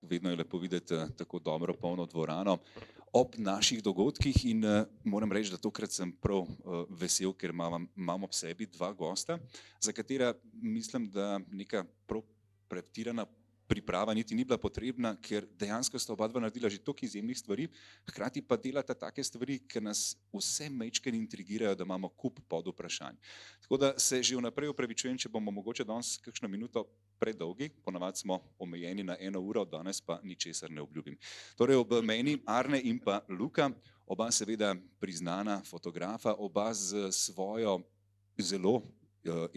vedno je lepo videti tako dobro polno dvorano ob naših dogodkih in moram reči, da tokrat sem prav vesel, ker imam ob sebi dva gosta, za katera mislim, da neka prav pretirana priprava niti ni bila potrebna, ker dejansko sta oba dva naredila že toliko izjemnih stvari, hkrati pa delata take stvari, ki nas vse majčkeno intrigirajo, da imamo kup podvprašanj. Tako da se že vnaprej opravičujem, če bomo mogoče danes kakšno minuto predolgi, ponavadi smo omejeni na 1 uro, danes pa ničesar ne obljubim. Torej ob meni Arne in pa Luka, oba seveda priznana fotografa, oba z svojo zelo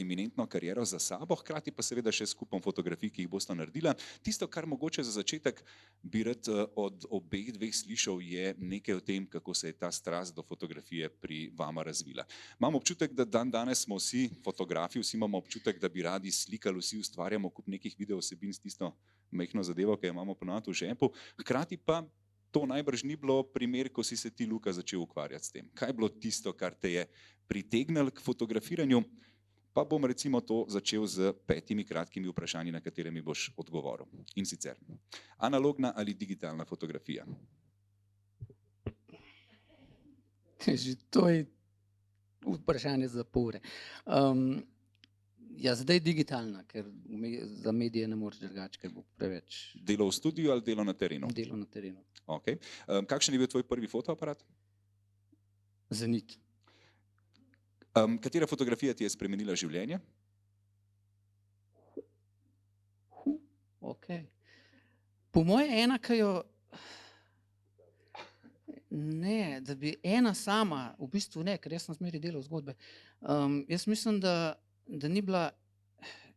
eminentno kariero za sabo, hkrati pa seveda še s kupom fotografij, ki jih bosta naredila. Tisto, kar mogoče za začetek bi rad od obeh dveh slišal, je nekaj o tem, kako se je ta strast do fotografije pri vama razvila. Imam občutek, da danes smo vsi fotografi, vsi imamo občutek, da bi radi slikali, vsi ustvarjamo kup nekih videovsebin s tisto majhno zadevo, ki jo imamo ponavadi v žepu, hkrati pa to najbrž ni bilo primer, ko si se ti, Luka, začel ukvarjati s tem. Kaj je bilo tisto, kar te je pritegnilo k fotografiranju? Pa bom recimo to začel z 5 kratkimi vprašanji, na katere mi boš odgovoril. In sicer, analogna ali digitalna fotografija? Že to je vprašanje zapore. Ja, zdaj digitalna, ker za medije ne moreš drugače, ker bo preveč. Delo v studiu ali delo na terenu? Delo na terenu. Okay. Kakšen je bil tvoj prvi fotoaparat? Zenit. Katera fotografija ti je spremenila življenje? Okay. Po moje ena, ki jo ne, da bi ena sama, v bistvu ne, ker jaz sem zmeraj delal zgodbe. Jaz mislim, da ni bila,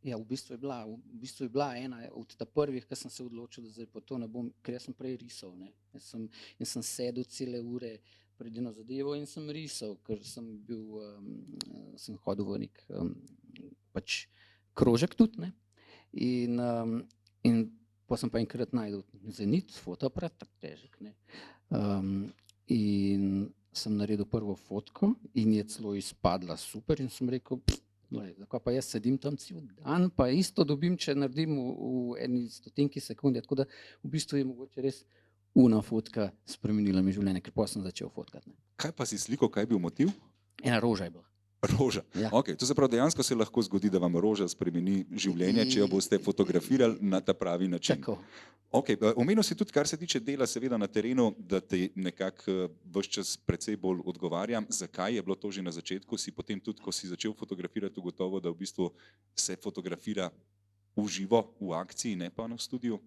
ja, v bistvu je bila ena od ta prvih, ki sem se odločil, da zdaj pa to ne bom, ker jaz sem prej risal, ne. Jaz sem sedel cele ure pred eno zadevo in sem risal, ker sem hodil v nek pač krožek tudi, ne. In pa sem pa enkrat našel Zenit, fotoaparat, tako težek, ne. In sem naredil prvo fotko in je celo izpadla super in sem rekel, zakaj pa jaz sedim tam cel dan, pa isto dobim, če naredim v eni stotinki sekunde, tako da v bistvu je mogoče res una fotka spremenila mi življenje, ker potem sem začel fotkati. Ne. Kaj pa si slikal, kaj je bil motiv? Ena roža je bila. Roža. Ja. Okay. To se pravi, dejansko se lahko zgodi, da vam roža spremeni življenje, če jo boste fotografirali na ta pravi način. Tako. Okay. Omenil si tudi, kar se tiče dela seveda na terenu, da te nekako ves čas precej bolj odgovarja. Zakaj je bilo to že na začetku? Si potem tudi, ko si začel fotografirati, ugotovil, da v bistvu se fotografira v živo, v akciji, ne pa v studiu?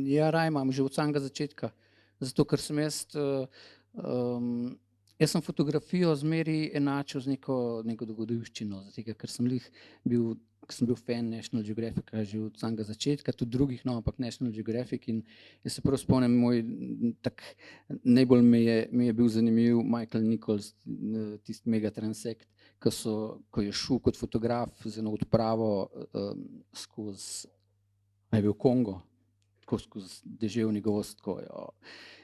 Ja, raje imam že od samega začetka, zato ker sem jaz sem fotografijo zmeraj enačil z neko dogodivščino, zato ker sem bil fan National Geographica že od samega začetka, tudi drugih, no, ampak National Geographic, in jaz se prav spomnim, najbolj mi je bil zanimiv Michael Nichols, tisti Mega Transect, ko je šel kot fotograf z eno odpravo skozi, je bil Kongo, skozi deževni gozd.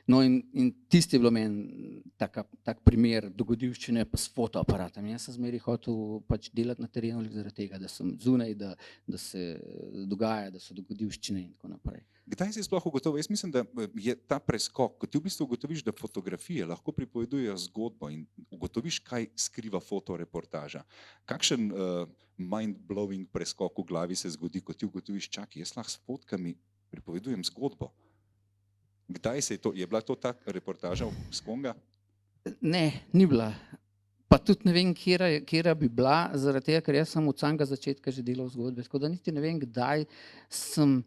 No in tisti je bilo meni tak primer dogodivščine pa s fotoaparatom. Jaz sem zmeraj hotel pač delati na terenu zaradi tega, da sem zunaj, da se dogaja, da so dogodivščine in tako naprej. Kdaj si sploh ugotovil? Jaz mislim, da je ta preskok, ko ti v bistvu ugotoviš, da fotografije lahko pripovedujejo zgodbo in ugotoviš, kaj skriva fotoreportaža. Kakšen mind-blowing preskok v glavi se zgodi, ko ti ugotoviš, čakaj, jaz lahko s fotkami pripovedujem zgodbo. Kdaj je bila to ta reportaža s Konga? Ne, ni bila. Pa tudi ne vem, kjera bi bila, zaradi tega, ker jaz sem od samega začetka že delal zgodbe, tako da niti ne vem, kdaj sem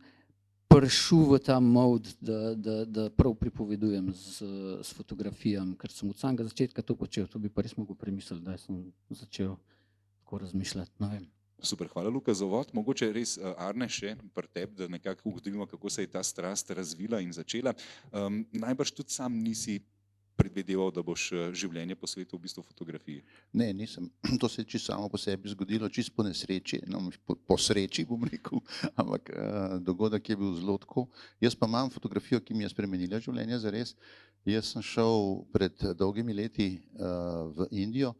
prišel v ta mod, da prav pripovedujem s fotografijami, ker sem od samega začetka to počel, to bi pa res mogel premisliti, da sem začel tako razmišljati, ne vem. Super, hvala Luka za uvod. Mogoče res Arne še pri tebi, da nekako ugotovimo, kako se je ta strast razvila in začela. Najbrž tudi sam nisi predvideval, da boš življenje posvetil v bistvu fotografiji. Ne, nisem. To se je čisto samo po sebi zgodilo, čisto po nesreči, no, po sreči bom rekel, ampak dogodek je bil zelo tako. Jaz pa imam fotografijo, ki mi je spremenila življenje zares. Jaz sem šel pred dolgimi leti v Indijo.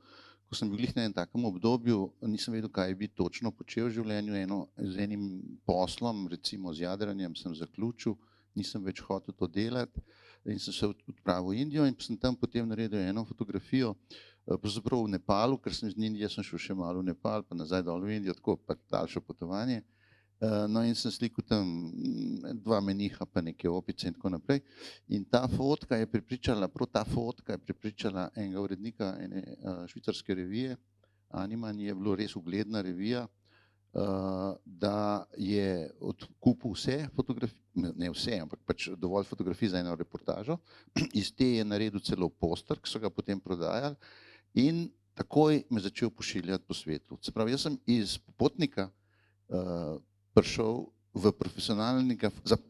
Ko sem bil glih na enem takem obdobju, nisem vedel, kaj bi točno počel v življenju. Z enim poslom, recimo z jadranjem, sem zaključil, nisem več hotel to delati in sem se odpravil v Indijo in sem tam potem naredil eno fotografijo, pravzaprav v Nepalu, ker sem iz Indije sem šel še malo v Nepal, pa nazaj dol v Indijo, tako pa daljše potovanje. No in sem slikal tam dva meniha, pa neke opice in tako naprej. In ta fotka je prepričala enega urednika ene švicarske revije, Animan, je bilo res ugledna revija, da je odkupil vse fotografije, ne vse, ampak pač dovolj fotografij za eno reportažo. Iz te je naredil celo poster, ki so ga potem prodajali in takoj me začel pošiljati po svetu. Se pravi, jaz sem iz popotnika prišel v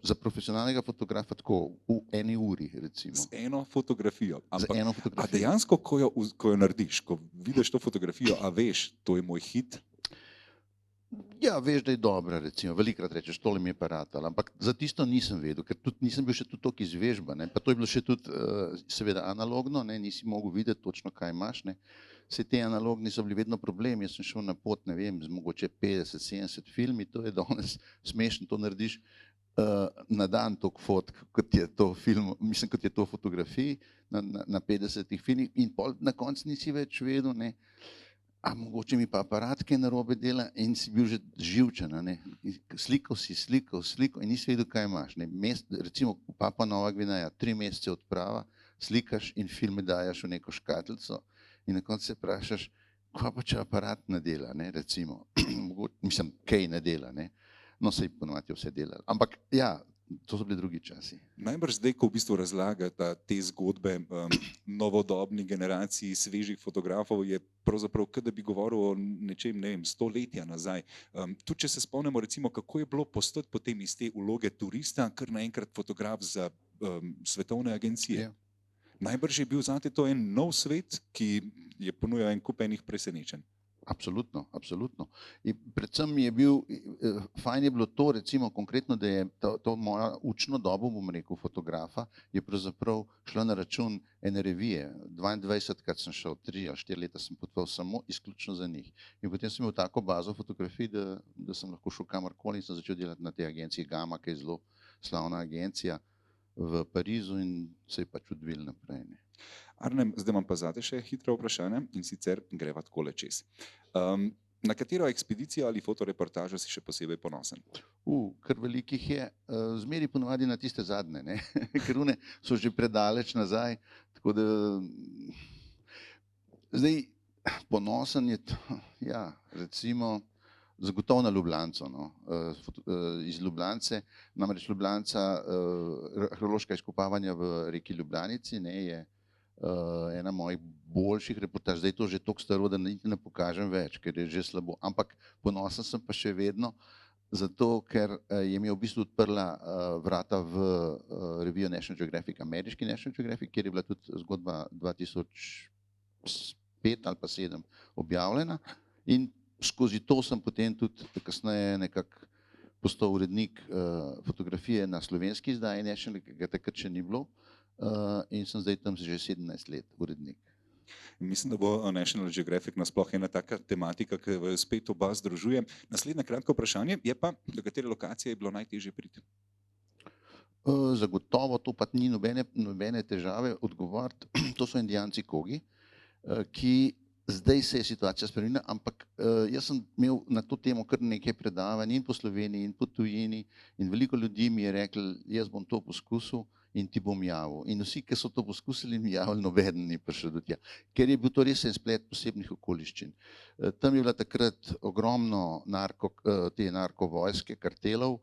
za profesionalnega fotografa tako v eni uri, recimo. Z eno fotografijo. Z eno fotografijo. A dejansko, ko jo narediš, ko vidiš to fotografijo, a veš, to je moj hit? Ja, veš, da je dobra, recimo, velikrat rečeš, tole mi je pa ratalo, ampak za tisto nisem vedel, ker tudi nisem bil še tudi toliko izvežba, ne, pa to je bilo še tudi seveda analogno, ne, nisi mogel videti točno, kaj imaš, ne. Vse te analogni so bili vedno problemi, jaz sem šel na pot, ne vem, z mogoče 50-70 filmi, to je danes smešno, to narediš na dan toliko fotk, kot je to film, mislim, kot je to fotografij na 50 filmih in pol na koncu nisi več vedel, ne. A mogoče mi pa aparat kaj narobe dela in si bil že živčen, ne. Slikal in nisi vedel, kaj imaš, ne. Recimo Papua Nova Gvineja, 3 mesece odprava, slikaš in filme dajaš v neko škatlico in na koncu se vprašaš, kaj pa če aparat ne dela, ne, recimo. Mislim, kaj ne dela, ne. No, saj ponovadi je vse delalo, ampak ja, to so bili drugi časi. Najbrž zdaj, ko v bistvu razlagate te zgodbe novodobni generaciji svežih fotografov, je pravzaprav, kot da bi govoril o nečem, ne vem, 100 letja nazaj. Tudi če se spomnimo, recimo, kako je bilo postati potem iz te vloge turista, kar naenkrat fotograf za svetovne agencije. Ja. Najbrž je bil zate to en nov svet, ki je ponujal en kup enih presenečenj. Absolutno, absolutno. In predvsem je bil, fajn je bilo to, recimo konkretno, da je to moja učno dobo, bom rekel, fotografa, je pravzaprav šla na račun ene revije. 22krat sem šel, 3 ali 4 leta sem potoval samo izključno za njih. In potem sem imel tako bazo fotografij, da sem lahko šel kamorkoli in sem začel delati na tej agenciji Gama, ki je zelo slavna agencija v Parizu in se je pač odvil naprej, ne. Arne, zdaj imam pa zate še hitro vprašanje in sicer greva takole čez. Na katero ekspedicijo ali fotoreportažo si še posebej ponosen? Kar velikih je, zmeri ponovadi na tiste zadnje, ne, ker one so že predaleč nazaj, tako da zdaj ponosen je, ja, recimo zagotovo na Ljubljanco, no, iz Ljubljance, namreč Ljubljanca, arheološka izkopavanja v reki Ljubljanici, ne, je ena mojih boljših reportaž, zdaj je to že toliko staro, da niti ne pokažem več, ker je že slabo, ampak ponosen sem pa še vedno, zato ker je mi v bistvu odprla vrata v revijo National Geographic, ameriški National Geographic, kjer je bila tudi zgodba 2005 ali pa 2007 objavljena in skozi to sem potem tudi kasneje nekako postal urednik fotografije na slovenski izdaji National, ki ga takrat še ni bilo. In sem zdaj tam že 17 let urednik. Mislim, da bo National Geographic nasploh ena taka tematika, ki spet oba združuje. Naslednje kratko vprašanje je pa, do katere lokacije je bilo najtežje priti? Zagotovo to pa ni nobene težave odgovoriti. To so Indijanci Kogi, ki zdaj se je situacija spremenila, ampak jaz sem imel na to temo kar nekaj predavanj in po Sloveniji in po tujini in veliko ljudi mi je reklo, jaz bom to poskusil in ti bom javil. In vsi, ki so to poskusili, mi javili, nobeden ni prišel do tja. Ker je bil to res en splet posebnih okoliščin. Tam je bila takrat ogromno te narkovojske, kartelov,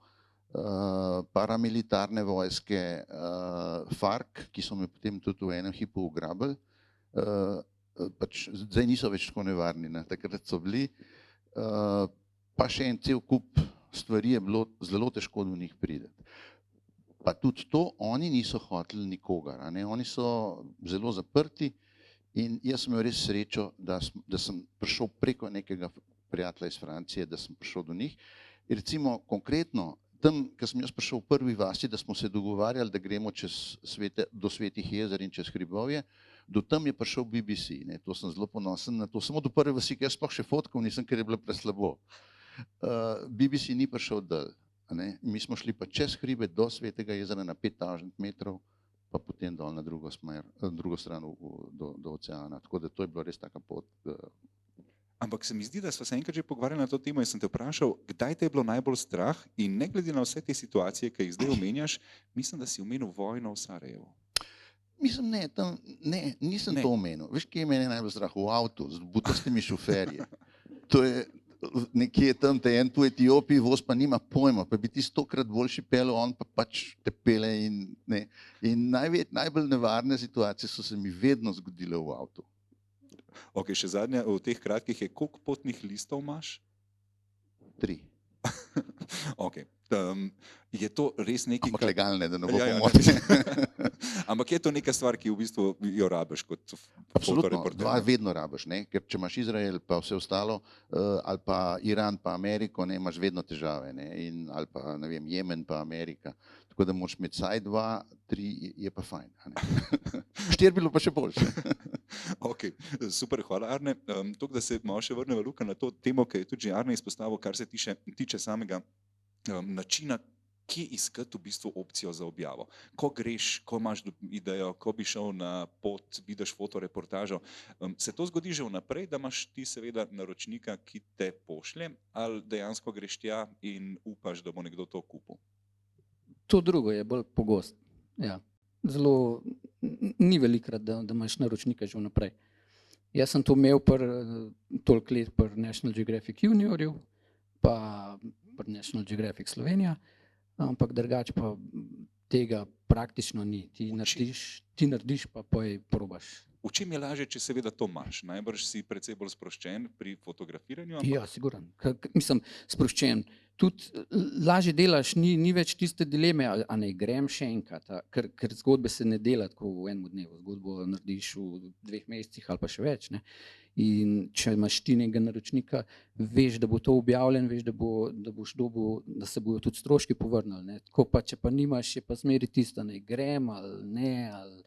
paramilitarne vojske, FARC, ki so me potem tudi v enem hipu ugrabili. Pač zdaj niso več tako nevarni, ne, takrat so bili. Pa še en cel kup stvari je bilo zelo težko do njih priti. Pa tudi to, oni niso hoteli nikogar, a ne, oni so zelo zaprti in jaz sem imel res srečo, da sem prišel preko nekega prijatelja iz Francije, da sem prišel do njih. In recimo konkretno, tam, ko sem jaz prišel v prvi vasi, da smo se dogovarjali, da gremo do Svetih jezer in čez hribovje, do tam je prišel BBC, ne, to sem zelo ponosen na to, samo do prve vasi, ki jaz sploh še fotkal nisem, ker je bilo preslabo. BBC ni prišel dol. a ne. Mi smo šli pa čez hribe do Svetega jezera na 5000 metrov, pa potem dol na drugo stran do oceana. Tako da to je bilo res taka pot. Ampak se mi zdi, da smo se enkrat že pogovarjali na to temo in sem te vprašal, kdaj te je bilo najbolj strah in ne glede na vse te situacije, ki jih zdaj omenjaš, mislim, da si omenil vojno v Sarajevu. Mislim, nisem to omenil. Veš, kje je meni najbolj strah? V avtu, z butastimi šoferji. To je nekje tam, te en tu v Etiopiji voz pa nima pojma, pa bi ti 100-krat boljši pelil, on pa pač te pele in ne. In najbolj nevarne situacije so se mi vedno zgodile v avtu. Ok, še zadnja v teh kratkih je, koliko potnih listov imaš? 3. Ok. Je to res nekaj, Ampak legalne, da ne bo Ja, pomoči. ampak je to neka stvar, ki v bistvu jo rabiš kot Absolutno, fotoreporter? dva vedno rabiš, ne? Ker če imaš Izrael pa vse ostalo, ali pa Iran pa Ameriko, ne, imaš vedno težave, ne? Ali pa, ne vem, Jemen pa Amerika. Tako da moraš imeti vsaj 2, 3 je pa fajn. 4 bilo pa še boljše. Ok, super, hvala Arne. Toliko, da se malo še vrnemo, Luka, na to temo, ki je tudi že Arne izpostavil, kar se tiče samega načina, kje iskati v bistvu opcijo za objavo. Ko greš, ko imaš idejo, ko bi šel na pot, vidiš fotoreportažo, se to zgodi že vnaprej, da imaš ti seveda naročnika, ki te pošlje, ali dejansko greš tja in upaš, da bo nekdo to kupil? To drugo je bolj pogost. Ja. Zelo ni velikrat, da imaš naročnika že vnaprej. Jaz sem to imel toliko let pri National Geographic Juniorju, pa pri National Geographic Slovenija, ampak drugače pa tega praktično ni. Ti narediš, pa poj probaš. V čem je lažje, če seveda to imaš? Najbrž si precej bolj sproščen pri fotografiranju? Ampak... Ja, siguran. Mislim, sproščen. Tudi lažje delaš, ni več tiste dileme, a ne grem še enkrat, ker zgodbe se ne dela tako v enem dnevu. Zgodbo narediš v 2 mesecih ali pa še več. Ne? In če imaš ti nekega naročnika, veš, da bo to objavljen, veš, da se bojo tudi stroški povrnili. Ne? Tako pa, če pa nimaš, je pa zmeri tisto, ne grem ali ne, ali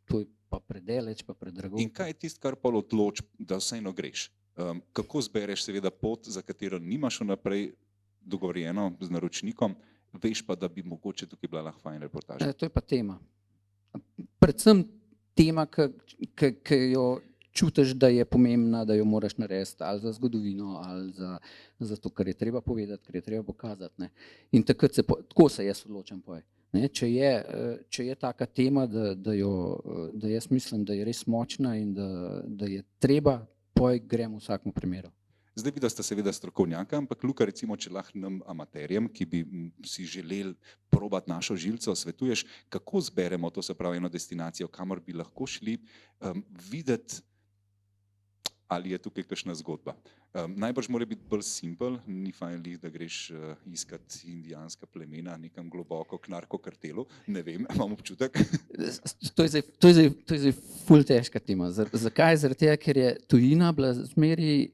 to je pa predaleč, pa predrago. In kaj je tisto, kar pa odloči, da vseeno greš? Kako zbereš seveda pot, za katero nimaš vnaprej dogovorjeno z naročnikom, veš pa, da bi mogoče tukaj bila lahko fajn reportaža? To je pa tema. Predvsem tema, ki jo čutiš, da je pomembna, da jo moraš narediti ali za zgodovino, ali za to, kar je treba povedati, kar je treba pokazati. Ne. In tako se jaz odločam. Ne, če je taka tema, da jaz mislim, da je res močna in da je treba, grem v vsakem primeru. Zdaj vidim, da sta seveda strokovnjaka, ampak Luka, recimo, če lahko nam amaterjem, ki bi si želeli probati našo žilico, svetuješ, kako zberemo, to se pravi, eno destinacijo, kamor bi lahko šli, videti, ali je tukaj kakšna zgodba. Najbrž mora biti bolj simpel, ni fajn lih, da greš iskat indijanska plemena nekam globoko k narkokartelu, ne vem, imam občutek. To je zdaj ful težka tema. Zakaj? Zaradi tega, ker je tujina bila zmeri,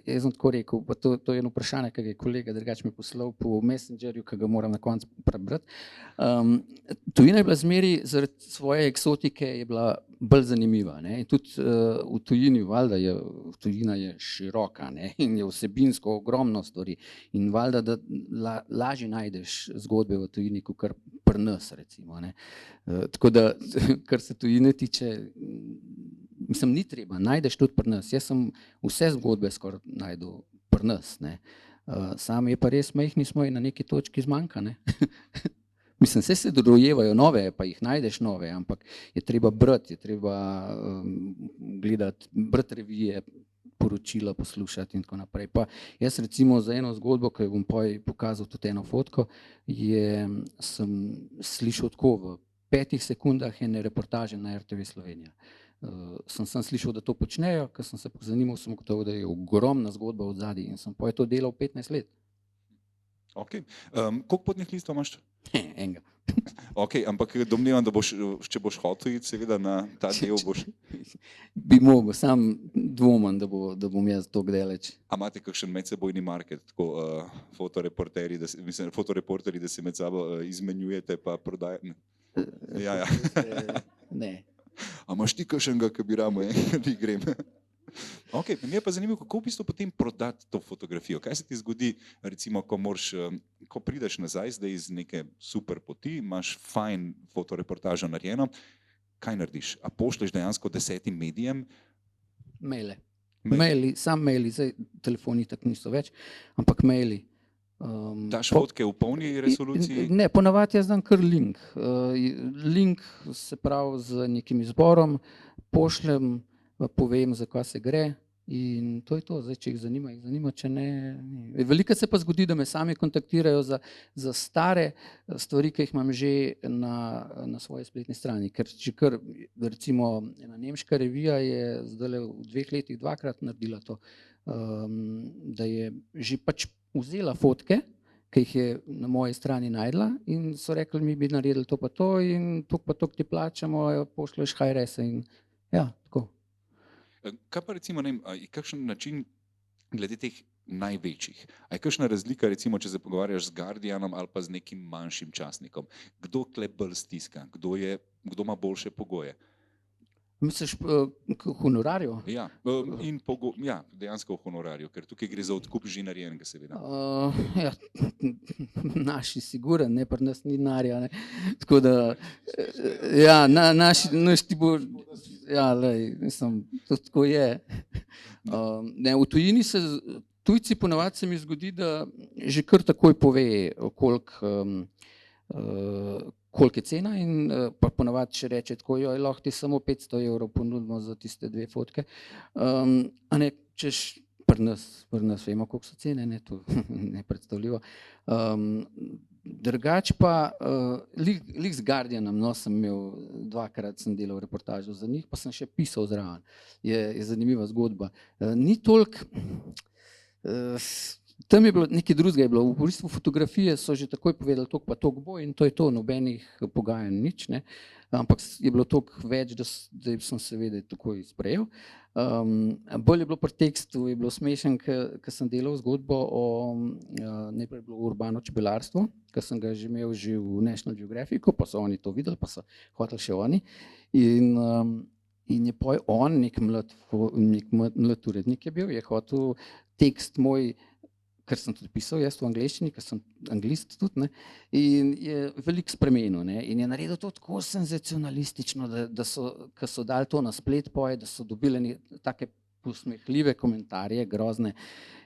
jaz sem tako rekel, pa to je eno vprašanje, ki ga je kolega drugače mi poslal po Messengerju, ki ga moram na koncu prebrati. Tujina je bila zmeri, zaradi svoje eksotike je bila bolj zanimiva. Ne? In tudi v tujini, valjda, tujina je široka, ne? In je vsebinsko ogromno stvari. In valjda, da lažje najdeš zgodbe v tujini, kot kar pri nas, recimo. Ne? Tako da, kar se tujine tiče, mislim, ni treba, najdeš tudi pri nas. Jaz sem vse zgodbe skoraj najdel pri nas. Ne? Sam je pa res majhni smo in na neki točki zmanjka. Ne? Mislim, vse se dojevajo nove, pa jih najdeš nove, ampak je treba brati, je treba gledati, brati revije, poročila poslušati in tako naprej. Pa jaz recimo za eno zgodbo, ki jo bom pokazal tudi eno fotko, sem slišal tako v 5 sekundah ene reportaže na RTV Slovenija. Sem slišal, da to počnejo, ker sem se pozanimal, sem ugotovil, da je ogromna zgodba od zadaj in sem to delal 15 let. Ok. Koliko potnih listov imaš? Enega. Ok, ampak domnevam, da boš, če boš hotel iti seveda na ta del, boš... Bi mogel, sam dvomim, da bom jaz to gdeleč. A imate kakšen medsebojni market, tako fotoreporteri, da se med sabo izmenjujete pa prodajate? Ja. Ne. A imaš ti kakšnega, ki bi ramo, da grem? Okay, me je pa zanimivo, kako v bistvu potem prodati to fotografijo. Kaj se ti zgodi, recimo, ko prideš nazaj zdaj iz neke super poti, imaš fajn fotoreportažo narejeno, kaj narediš? A pošleš dejansko 10 medijem? Maile. Maili. Maili, zdaj telefoni tako niso več, ampak maili. Daš fotke v polni resoluciji? Ne, ponavadi jaz dam kar link. Link, se pravi, z nekim izborom, pošljem, povem, za kaj se gre in to je to. Zdaj, če jih zanima, če ne. Veliko se pa zgodi, da me sami kontaktirajo za stare stvari, ki jih imam že na svoji spletni strani. Ker recimo ena nemška revija je zdaj v 2 letih 2-krat naredila to, da je že pač vzela fotke, ki jih je na moji strani najdla in so rekli, mi bi naredili to pa to in toliko pa toliko ti plačamo, pošlješ HRS-e in ja, tako. Kaj pa recimo, ne vem, je kakšen način glede teh največjih? A je kakšna razlika, recimo, če se pogovarjaš z Guardianom ali pa z nekim manjšim časnikom? Kdo tule bolj stiska? Kdo ima boljše pogoje? Misliš honorarju? Ja, ja, dejansko v honorarju, ker tukaj gre za odkup že narejenega, seveda. Ja, naši siguren, ne, pri nas ni denarja, ne. Tako da, ja, naš ti bo, ja, lej, mislim, to tako je. Ne, v tujini tujci ponavadi se mi zgodi, da že kar takoj pove, koliko je cena in pa ponavadi še reče tako, joj, lahko ti samo 500 € ponudimo za tiste 2 fotke. A ne, češ pri nas vemo, koliko so cene, ne, to nepredstavljivo. Drugače pa, lih z Guardianom, no, sem imel 2-krat sem delal reportažo za njih, pa sem še pisal zraven. Je zanimiva zgodba. Ni toliko, tam je bilo nekaj drugega, je bilo, v bistvu fotografije so že takoj povedali, toliko pa toliko bo in to je to, nobenih pogajanj, nič, ne. Ampak je bilo toliko več, da sem seveda takoj sprejel. Bolj je bilo pri tekstu, je bilo smešen, ko sem delal zgodbo o, najprej je bilo urbano čebelarstvo, ko sem ga že imel že v National Geographicu, pa so oni to videli, pa so hoteli še oni. In je poj on, nek mlad urednik je bil, je hotel tekst moj, ker sem tudi pisal jaz v angleščini, ker sem anglist tudi, ne, in je veliko spremenil, ne, in je naredil to tako senzacionalistično, ko so dali to na splet poje, da so dobili take posmehljive komentarje, grozne.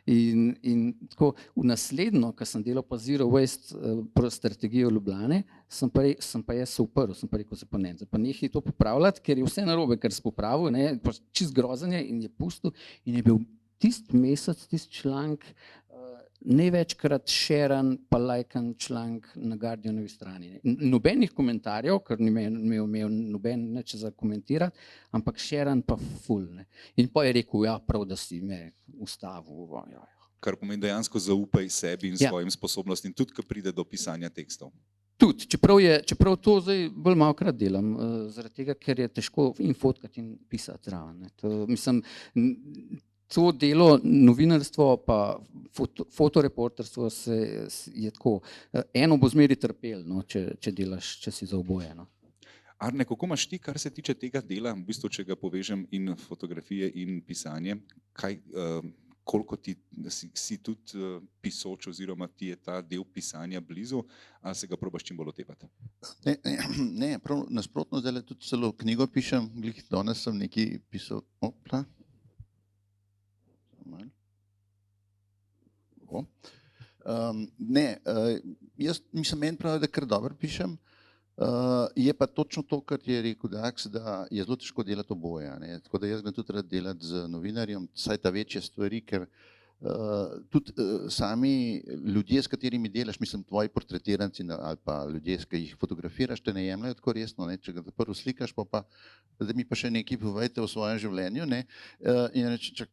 In tako v naslednjo, ko sem delal pa Zero Waste strategijo Ljubljane, sem pa jaz se uprl, sem pa rekel, se pa ne, zdaj pa nehaj to popravljati, ker je vse narobe, kar si popravil, ne, čist grozen je in je pustil in je bil tisti mesec, tisti članek največkrat šeran pa lajkan članek na Guardianovi strani. Nobenih komentarjev, ker ni imel noben nič za komentirati, ampak šeran pa ful, ne. In pa je rekel, ja, prav, da si me ustavil. Ja. Kar pomeni dejansko zaupaj sebi in svojim sposobnostim, tudi ko pride do pisanja tekstov. Tudi, čeprav to zdaj bolj malokrat delam, zaradi tega, ker je težko in fotkati in pisati zraven. Mislim, to delo, novinarstvo pa fotoreporterstvo je tako, eno bo zmeri trpel, no, če delaš, če si za oboje. No. Arne, kako imaš ti, kar se tiče tega dela, v bistvu, če ga povežem in fotografije in pisanje, koliko si tudi pisoč oziroma ti je ta del pisanja blizu, ali se ga probaš čim bolj lotevati? Ne, prav nasprotno, zdaj tudi celo knjigo pišem, danes sem nekaj pisal, jaz mislim, meni pravi, da kar dobro pišem, je pa točno to, kar je rekel Dax, da je zelo težko delati oboje, ne, tako da jaz grem tudi rad delati z novinarjem, saj ta večje stvari, ker tudi sami ljudje, s katerimi delaš, mislim, tvoji portretiranci ali pa ljudje, ki jih fotografiraš, te ne jemljajo tako resno, ne, če ga prvo slikaš, pa da mi pa še nekaj povejte o svojem življenju, ne, in reče,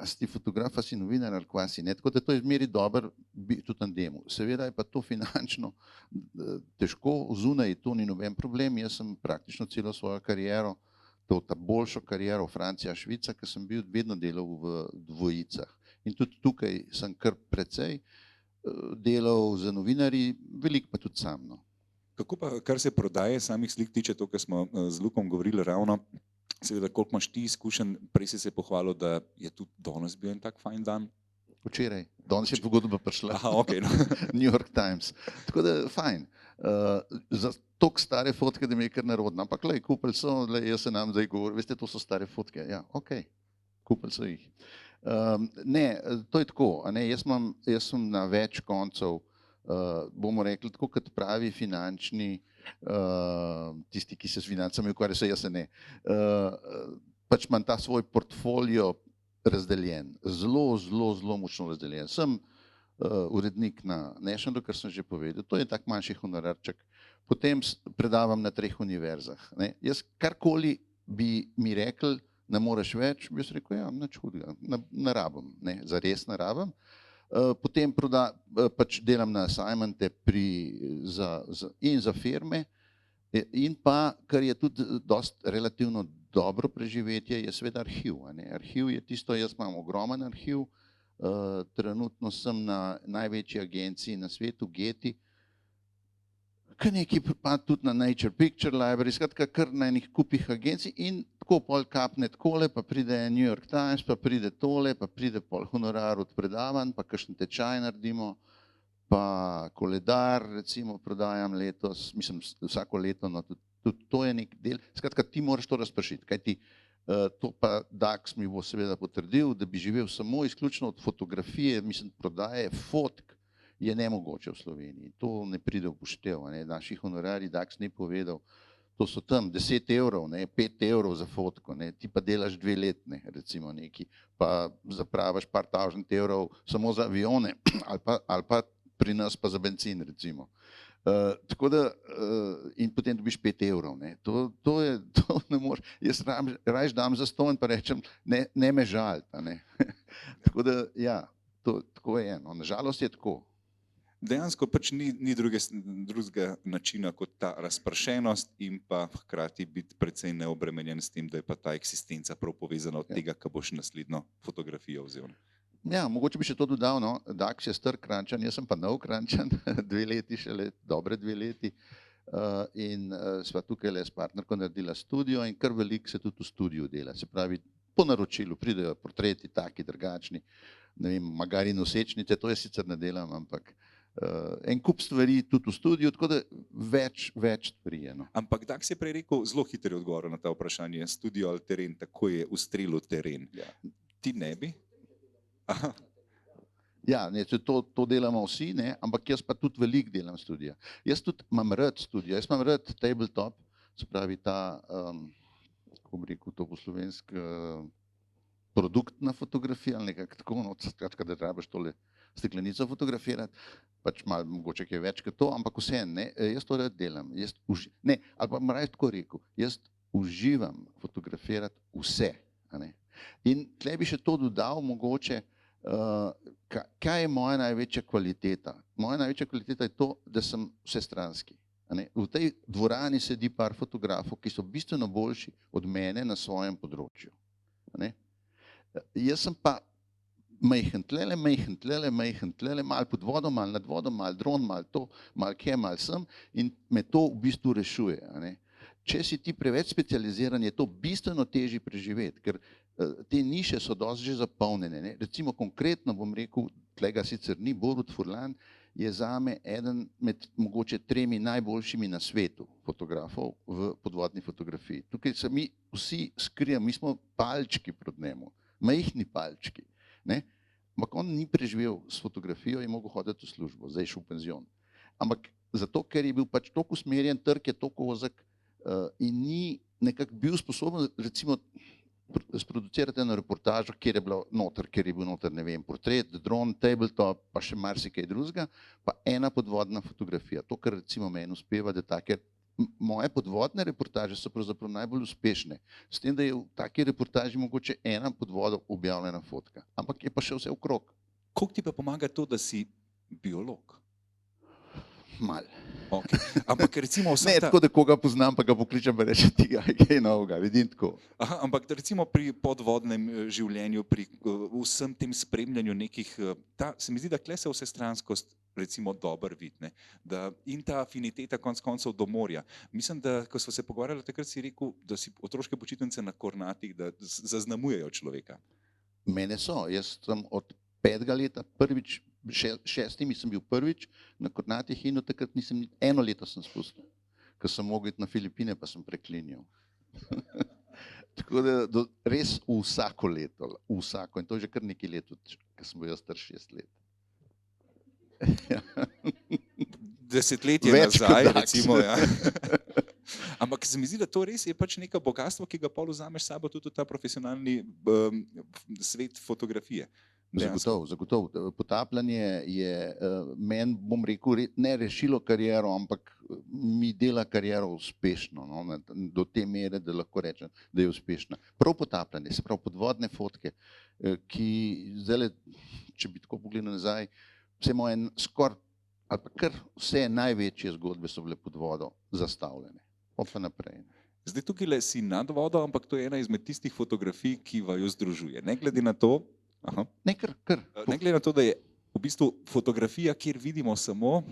a si ti fotograf, a si novinar ali kva si, ne, tako da to je zmeri dober tudi tandemu. Seveda je pa to finančno težko, zunaj to ni noben problem, jaz sem praktično celo svojo kariero, ta boljšo kariero, Francija, Švica, ker sem bil vedno delal v dvojicah. In tudi tukaj sem kar precej delal z novinarji, veliko pa tudi sam. No. Kako pa, kar se prodaje samih slik tiče, to, kar smo z Lukom govorili ravno, Seveda, koliko imaš ti izkušenj, prej si se pohvalil, da je tudi danes bil en tak fajn dan. Včeraj, danes je pogodba prišla. Aha, ok. No. New York Times. Tako da, fajn. Za toliko stare fotke, da mi je kar narodno. Ampak, lej, kupili so, lej, jaz se nam zdaj govorim, veste, to so stare fotke. Ja, ok, kupili so jih. Ne, to je tako, a ne, jaz sem na več koncev, bomo rekli, tako kot pravi finančni, tisti, ki se s financami ukvarja, se jaz se ne, pač imam ta svoj portfolio razdeljen, zelo močno razdeljen. Sem urednik na Nationalu, kar sem že povedal, to je tak manjši honorarček. Potem predavam na 3 univerzah. Ne. Jaz karkoli bi mi rekli, ne moreš več, bi jaz rekel, ja, nič hudega, ne rabim, ne, zares ne rabim. Potem pač delam na assignmente in za firme in pa, kar je tudi dosti relativno dobro preživetje, je seveda arhiv. Ne. Arhiv je tisto, jaz imam ogromen arhiv, trenutno sem na največji agenciji na svetu, Getty, kar nekaj pa tudi na Nature Picture Library, skratka kar na enih kupih agencij in tako pol kapne takole, pa pride New York Times, pa pride tole, pa pride pol honorar od predavanj, pa kakšen tečaj naredimo, pa koledar recimo prodajam letos, mislim vsako leto, no tudi to je nek del, skratka ti moraš to razpršiti, kajti to pa Dax mi bo seveda potrdil, da bi živel samo izključno od fotografije, mislim prodaje fotk, je nemogoče v Sloveniji. To ne pride v poštev. Naši honorari Dax ni povedal, to so tam 10 evrov, 5 evrov za fotko, ne, ti pa delaš 2 let, ne, recimo neki, pa zapravaš par tavžent evrov samo za avione ali pa pri nas pa za bencin, recimo. Tako da, in potem dobiš 5 evrov. Ne. To ne moreš, jaz rajš dam za ston pa rečem, ne me žaliti. Ne. Tako da, ja, tako je eno. Nažalost je tako. Dejansko pač ni drugega načina kot ta razpršenost in pa hkrati biti precej neobremenjen s tem, da je pa ta eksistenca prav povezana od tega, ko boš naslednjo fotografijo vzel. Ja, mogoče bi še to dodal, no, Dax je star Kranjčan, jaz sem pa nov Kranjčan, 2 leti šele, dobre 2 leti in sva tukaj le s partnerko naredila studio in kar veliko se tudi v studiu dela, se pravi, po naročilu pridejo portreti taki, drugačni, ne vem, magari nosečnice, to jaz sicer ne delam, ampak en kup stvari tudi v studiu, tako da več stvari je. No. Ampak Dax je prej rekel, zelo hitro odgovor na ta vprašanje, studio ali teren, tako je ustrelil teren. Ja. Ti ne bi? Aha. Ja, ne, to delamo vsi, ne, ampak jaz pa tudi veliko delam studija. Jaz tudi imam rad studija, jaz imam rad tabletop, se pravi ta, kako bi rekel to po slovensk, produktna fotografija ali nekako tako, no, skratka, da rabiš tole steklenico fotografirati, pač malo mogoče kaj več kot to, ampak vseeno, ne, jaz to rad delam, ne, ali pa bom raje tako rekel, jaz uživam fotografirati vse, a ne. In tle bi še to dodal mogoče, kaj je moja največja kvaliteta? Moja največja kvaliteta je to, da sem vsestranski. V tej dvorani sedi par fotografov, ki so bistveno boljši od mene na svojem področju. Jaz sem pa majhen tlele, malo pod vodom, malo nad vodom, malo dron, malo to, malo kje, malo sem in me to v bistvu rešuje. Če si ti preveč specializiran, je to bistveno težje preživeti, ker te niše so dosti že zapolnjene. Ne? Recimo konkretno bom rekel, tlega sicer ni, Borut Furlan je zame eden med mogoče 3 najboljšimi na svetu fotografov v podvodni fotografiji. Tukaj se mi vsi skrijemo, mi smo palčki proti njemu, majhni palčki. Ne? Ampak on ni preživel s fotografijo in mogel hoditi v službo, zdaj je šel v penzion. Ampak zato, ker je bil pač toliko usmerjen, trg je toliko ozek in ni nekako bil sposoben, recimo, sproducirati eno reportažo, kjer je bil noter, ne vem, portret, dron, tabletop, pa še marsikaj drugega, pa ena podvodna fotografija. To, kar recimo meni uspeva, da take moje podvodne reportaže so pravzaprav najbolj uspešne. S tem, da je v taki reportaži mogoče ena pod vodo objavljena fotka. Ampak je pa še vse okrog. Koliko ti pa pomaga to, da si biolog? Mal. Okay. Ampak recimo ne, tako da koga poznam, pa ga pokličem, pa reče tega, kaj novega, vidim tako. Aha, ampak recimo pri podvodnem življenju, pri vsem tem spremljanju nekih, se mi zdi, da tle se vsestranskost recimo dober vid, ne, da in ta afiniteta konec koncev do morja. Mislim, da ko smo se pogovarjali, takrat si rekel, da si otroške počitnice na Kornatih, da zaznamujejo človeka. Mene so, jaz sem od 5. leta prvič, 6. sem bil prvič na Kornatih in od takrat nisem, 1 leto sem spustil, ker sem mogel iti na Filipine, pa sem preklinjal. Tako da res vsako leto, vsako, in to je že kar nekaj let, ker sem bil jaz star 6 let. Desetletje nazaj, recimo. Ja. Ampak se mi zdi, da to res je pač neko bogatstvo, ki ga pol vzameš s sabo tudi v ta profesionalni svet fotografije. Zagotovo. Potapljanje je meni, bom rekel, ne rešilo kariero, ampak mi dela kariero uspešno, no, do te mere, da lahko rečem, da je uspešna. Prav potapljanje, se pravi podvodne fotke, ki zdaj, če bi tako pogledal nazaj, vse moje skoraj, ali pa kar vse največje zgodbe so bile pod vodo zastavljene. Pa naprej. Zdaj tukaj si nad vodo, ampak to je ena izmed tistih fotografij, ki vaju združuje. Ne glede na to, Ne glede na to, da je v bistvu fotografija, kjer vidimo samo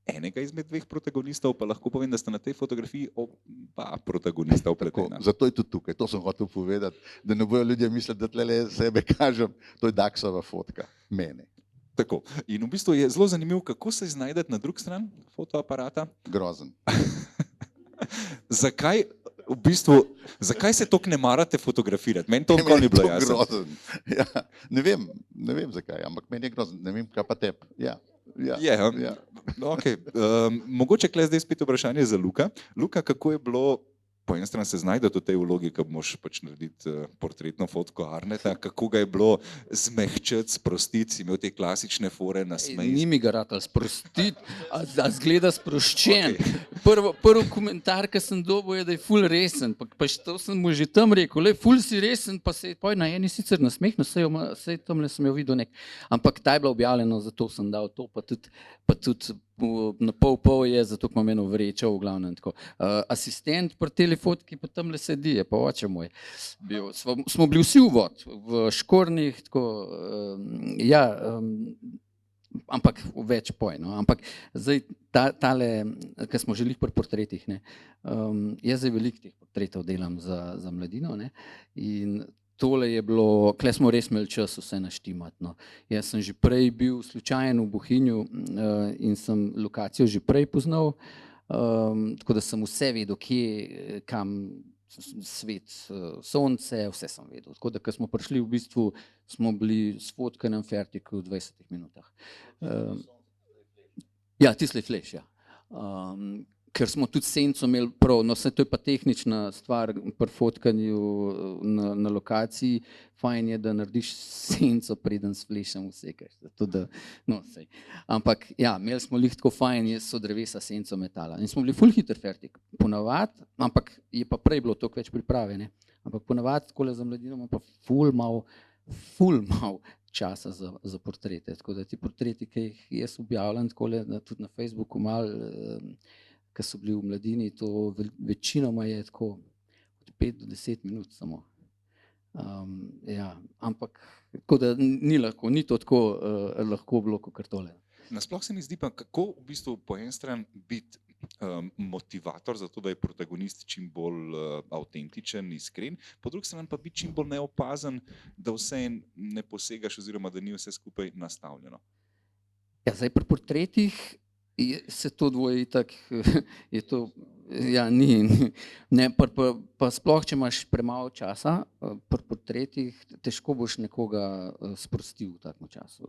enega izmed 2 protagonistov, pa lahko povem, da sta na tej fotografiji oba protagonista vpletena. Zato je tudi tukaj, to sem hotel povedati, da ne bojo ljudje misliti, da tle sebe kažem, to je Daxova fotka, mene. Tako. In v bistvu je zelo zanimivo, kako se znajdete na drugi strani fotoaparata. Grozen. Zakaj se toliko ne marate fotografirati? Meni to nikoli ni bilo jasno. Ja, ne vem zakaj, ampak meni je grozen, ne vem, kaj pa tebi. Ja. Okay. Mogoče kle zdaj spet vprašanje za Luka. Luka, kako je bilo po eni strani se znajdete v tej vlogi, ko moš pač narediti portretno fotko Arneta, kako ga je bilo zmehčati, sprostiti, si imel te klasične fore na smej? Ni mi ga ratal sprostiti, a zgleda sproščen. Prvi komentar, ki sem dobil, je, da je ful resen, pa to sem mu že tam rekel, ful si resen, pa se je na eni sicer nasmehnil, sej tamle sem jo videl nek, ampak ta je bila objavljena, zato sem dal to, pa tudi na pol je, zato imam eno vrečo v glavnem tako. Asistent pri teli fotki pa tamle sedi, je pa oče moj. Smo bili vsi v Škornjih, tako, ja, ampak več poj, no, ampak zdaj tale, ki smo želeli pri portretih, ne, jaz zdaj veliko teh portretov delam za mladino, ne, in tole je bilo, kle smo res imeli čas vse naštimati, no. Jaz sem že prej bil slučajen v Bohinju in sem lokacijo že prej poznal, tako da sem vse vedel, kje, kam svet, sonce, vse sem vedel. Tako da, ko smo prišli, v bistvu smo bili sfotkanem fertik v 20 minutah. Ja, tisle fleš, ja. Ker smo tudi senco imeli prav, no vse to je pa tehnična stvar pri fotkanju na lokaciji, fajn je, da narediš senco, preden s flešem vsekaš, zato da, no sej. Ampak ja, imeli smo lih tako fajn, so drevesa senco metala in smo bili ful hiter fertik, ponavad, ampak je pa prej bilo toliko več priprave, ne, ampak ponavad takole za mladino ima pa ful mal časa za portrete, tako da ti portreti, ki jih jaz objavljam takole tudi na Facebooku malo, ki so bili v mladini, to večinoma je tako od 5 do 10 minut samo. Ja, ampak tako da ni lahko, ni to tako lahko bilo kot tole. Nasploh se mi zdi pa, kako v bistvu po eni strani biti motivator za to, da je protagonist čim bolj avtentičen, iskren, po drugi strani pa biti čim bolj neopazen, da vse ne posegaš oziroma da ni vse skupaj nastavljeno. Ja, zdaj pri portretih se to dvoje itak, je to, ja, ni, ne, pa sploh, če imaš premalo časa, pri portretih težko boš nekoga sprostil v takem času.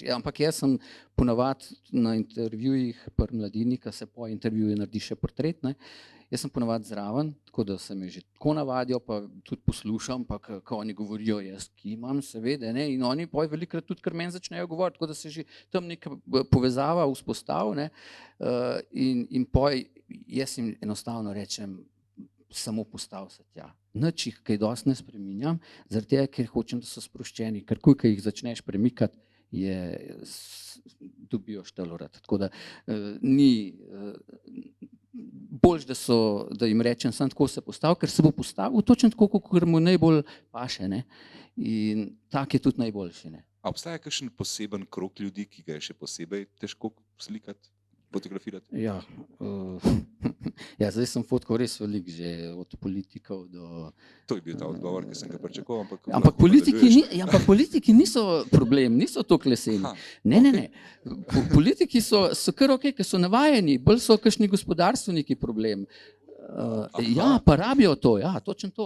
Ampak jaz sem ponavad na intervjujih pri mladini, ki se po intervjuju naredi še portret, ne, jaz sem ponavad zraven, tako da se me že tako navadijo, pa tudi poslušam, pa ko oni govorijo, jaz ki imam seveda, ne, in oni poj velikrat tudi kar meni začnejo govoriti, tako da se že tam neka povezava vzpostavi, ne, in poj jaz jim enostavno rečem, samo postav se tja. Nič jih kaj dosti ne spreminjam, zaradi tega, ker hočem, da so sproščeni, ker ko jih začneš premikati, dobijo štalorat. Tako da ni boljš, da jim rečem, sam tako se postav, ker se bo postavil točno tako, kot mu najbolj paše, ne? In tak je tudi najboljši, ne? A obstaja kakšen poseben krog ljudi, ki ga je še posebej težko slikati, fotografirati? Ja, ja, zdaj sem fotkal res veliko, že od politikov do... To je bil ta odgovor, ki sem ga pričakoval, ampak Ampak lahko nadaljuješ. ampak politiki niso problem, niso toliko leseni. Aha, Ne. Politiki so kar ok, ker so navajeni, bolj so kakšni gospodarstveniki problem. Ja, pa rabijo to, ja, točno to.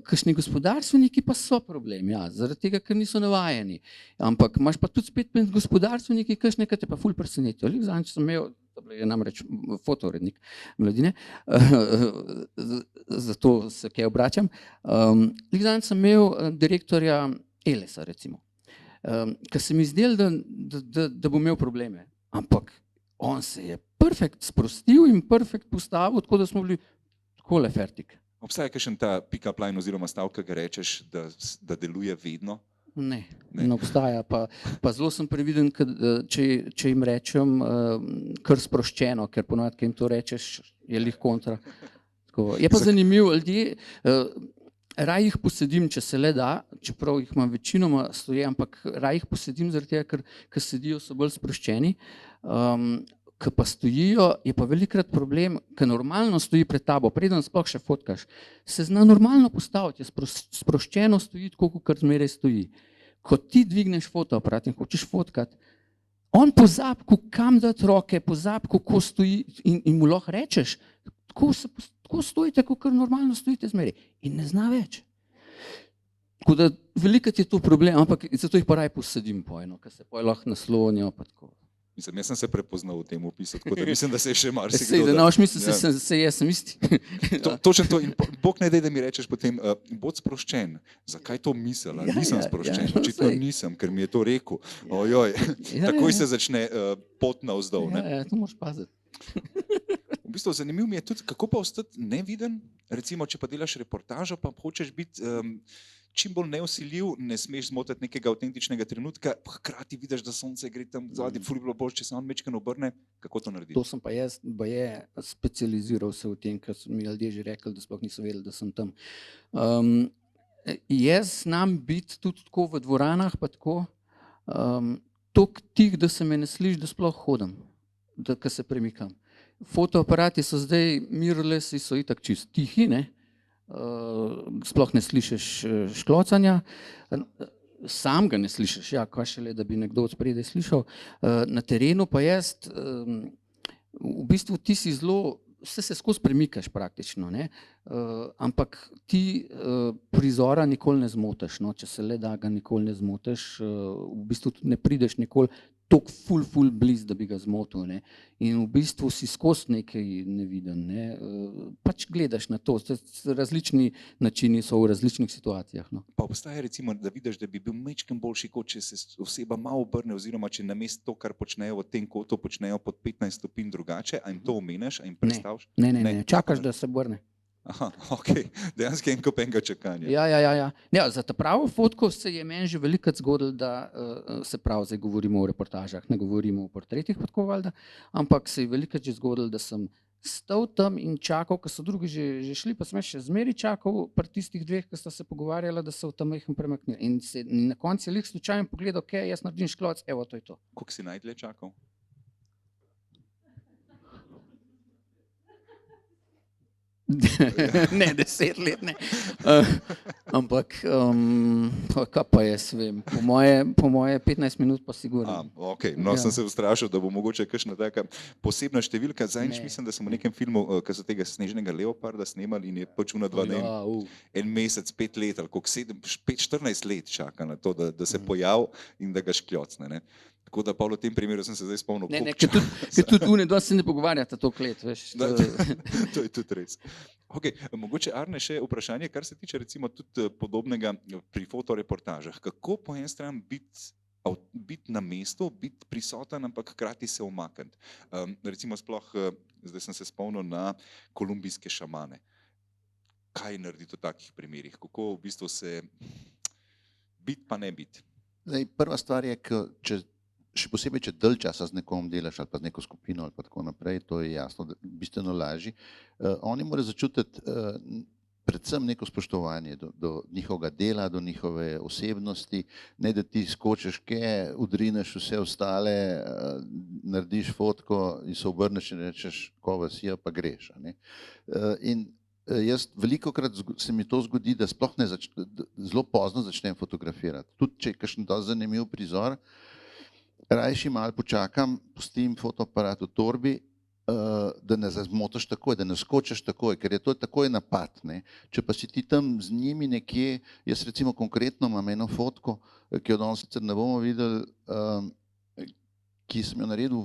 Kakšni gospodarstveniki pa so problem, ja, zaradi tega, ker niso navajeni. Ampak imaš pa tudi spet med gospodarstveniki, kakšne, ki te pa ful presenetijo. Zadnjič sem imel, to je namreč fotourednik Mladine, zato se kaj obračam. Zadnjič sem imel direktorja Elesa, recimo, ker se mi zdel, da bo imel probleme, ampak on se je perfekt sprostil in perfekt postavil, tako da smo bili takole fertik. obstaja kakšen ta pick-up line oziroma stavek, ki ga rečeš, da deluje vedno? Ne, Ne. ne obstaja. Pa zelo sem previden, če jim rečem kar sproščeno, ker ponovadi, ko jim to rečeš, je lih kontra. Tako. Je pa zanimivo, ljudje, raj jih posedim, če se le da, čeprav jih imam večinoma stoje, ampak raj jih posedim zaradi tega, ker sedijo, so bolj sproščeni. Ko pa stojijo, je pa velikrat problem, ker normalno stoji pred tabo, preden sploh še fotkaš, se zna normalno postaviti, je sproščeno stoji, tako kot zmeraj stoji. Ko ti dvigneš fotoaparat in hočeš fotkati, on pozabi, kam dati roke, pozabi, kako stoji in mu lahko rečeš, tako stojite, kot normalno stojite zmeraj. In ne zna več. Tako da velikrat je to problem, ampak zato jih pa raj posedim pojno, ker se lahko naslonijo pa tako. Mislim, jaz sem se prepoznal v tem opisu, tako da mislim, da se je še marsikdo. Sej, da ne boš mislil, se jaz sem isti. Točno to. In Bog ne daj, da mi rečeš potem, bod sproščen. Zakaj to mislila? Nisem sproščen. Očitno nisem, ker mi je to rekel. Ojoj, takoj se začne pot navzdol. Ja, to moraš paziti. V bistvu zanimivo mi je tudi, kako pa ostati neviden, recimo, če pa delaš reportažo, pa hočeš biti čim bolj neosiljiv, ne smeš zmotiti nekega avtentičnega trenutka, pa hkrati vidiš, da sonce gre tam zadnji, ful bi bilo boljše, če se on mečkeno obrne. Kako to narediti? To sem pa jaz specializiral se v tem, ker so mi ljudje že rekli, da sploh niso vedeli, da sem tam. Jaz znam biti tudi tako v dvoranah, pa tako toliko tih, da se me ne sliši, da sploh hodim, da se premikam. Fotoaparati so zdaj mirrorlessi, so itak čist tihi, ne? Sploh ne slišiš šklocanja, sam ga ne slišiš, ja, kaj šele, da bi nekdo od spredaj slišal. Na terenu pa jaz, v bistvu ti si zelo, vse se skozi premikaš praktično, ne? Ampak ti prizora nikoli ne zmotiš, no? Če se le da ga nikoli ne zmotiš, v bistvu tudi ne prideš nikoli toliko ful bliz, da bi ga zmotil, ne? In v bistvu si skozi nekaj neviden, ne? Pač gledaš na to, različni načini so v različnih situacijah, no. Pa obstaja recimo, da vidiš, da bi bil majčken boljši kot, če se oseba malo obrne, oziroma če namesto to, kar počnejo v tem kotu, počnejo pod 15 stopinj drugače, a jim to omeniš, a jim predstaviš? Ne, čakaš, da se obrne. Aha, ok, dejansko en kopenga čakanja. Ja, za ta pravo fotko se je meni že velikokrat zgodilo, da se pravi, zdaj govorimo o reportažah, ne govorimo o portretih, pa tako valjda, ampak se je velikokrat že zgodilo, da sem stal tam in čakal, ko so drugi že šli, pa sem še zmeri čakal pri tistih dveh, ki sta se pogovarjala, da se v tam majhen premaknili. In na koncu je lih slučajno pogledal, ok, jaz naredim škloc, evo, to je to. Koliko si najdlje čakal? Ne, 10 let ne. Ampak, kaj pa jaz vem, po moje 15 minut pa sigurno. Ok, no sem se ustrašil, da bo mogoče kakšna taka posebna številka. Zadnjič mislim, da smo v nekem filmu, ki so tega Snežnega leoparda snemali in je pač na 2 dni, en mesec, 5 let ali koliko, 14 let čaka na to, da se pojavi in da ga škljocne, ne. Tako da, Pavlo, v tem primeru sem se zdaj spomnil. Ne, ker tudi une dva se ne pogovarjata toliko let, veš. To je tudi res. Ok, mogoče Arne še vprašanje, kar se tiče recimo tudi podobnega pri fotoreportažah. Kako po eni strani biti na mestu, biti prisoten, ampak hkrati se umakniti? Recimo sploh, zdaj sem se spomnil na kolumbijske šamane. Kaj narediti v takih primerih? Kako v bistvu se biti pa ne biti? Zdaj, prva stvar je, še posebej, če dalj časa z nekom delaš ali pa z neko skupino ali pa tako naprej, to je jasno, bistveno lažje. Oni morajo začutiti predvsem neko spoštovanje do njihovega dela, do njihove osebnosti, ne da ti skočiš kje, udrineš vse ostale, narediš fotko in se obrneš in rečeš, ko vas je, pa greš. A ne. In jaz velikokrat se mi to zgodi, da sploh ne zelo pozno začnem fotografirati. Tudi če je kakšen dosti zanimiv prizor, rajši malo počakam, pustim fotoaparat v torbi, da ne zmotaš takoj, da ne skočiš takoj, ker je to takoj napad. Ne. Če pa si ti tam z njimi nekje, jaz recimo konkretno imam eno fotko, ki jo danes sicer ne bomo videli, ki sem jo naredil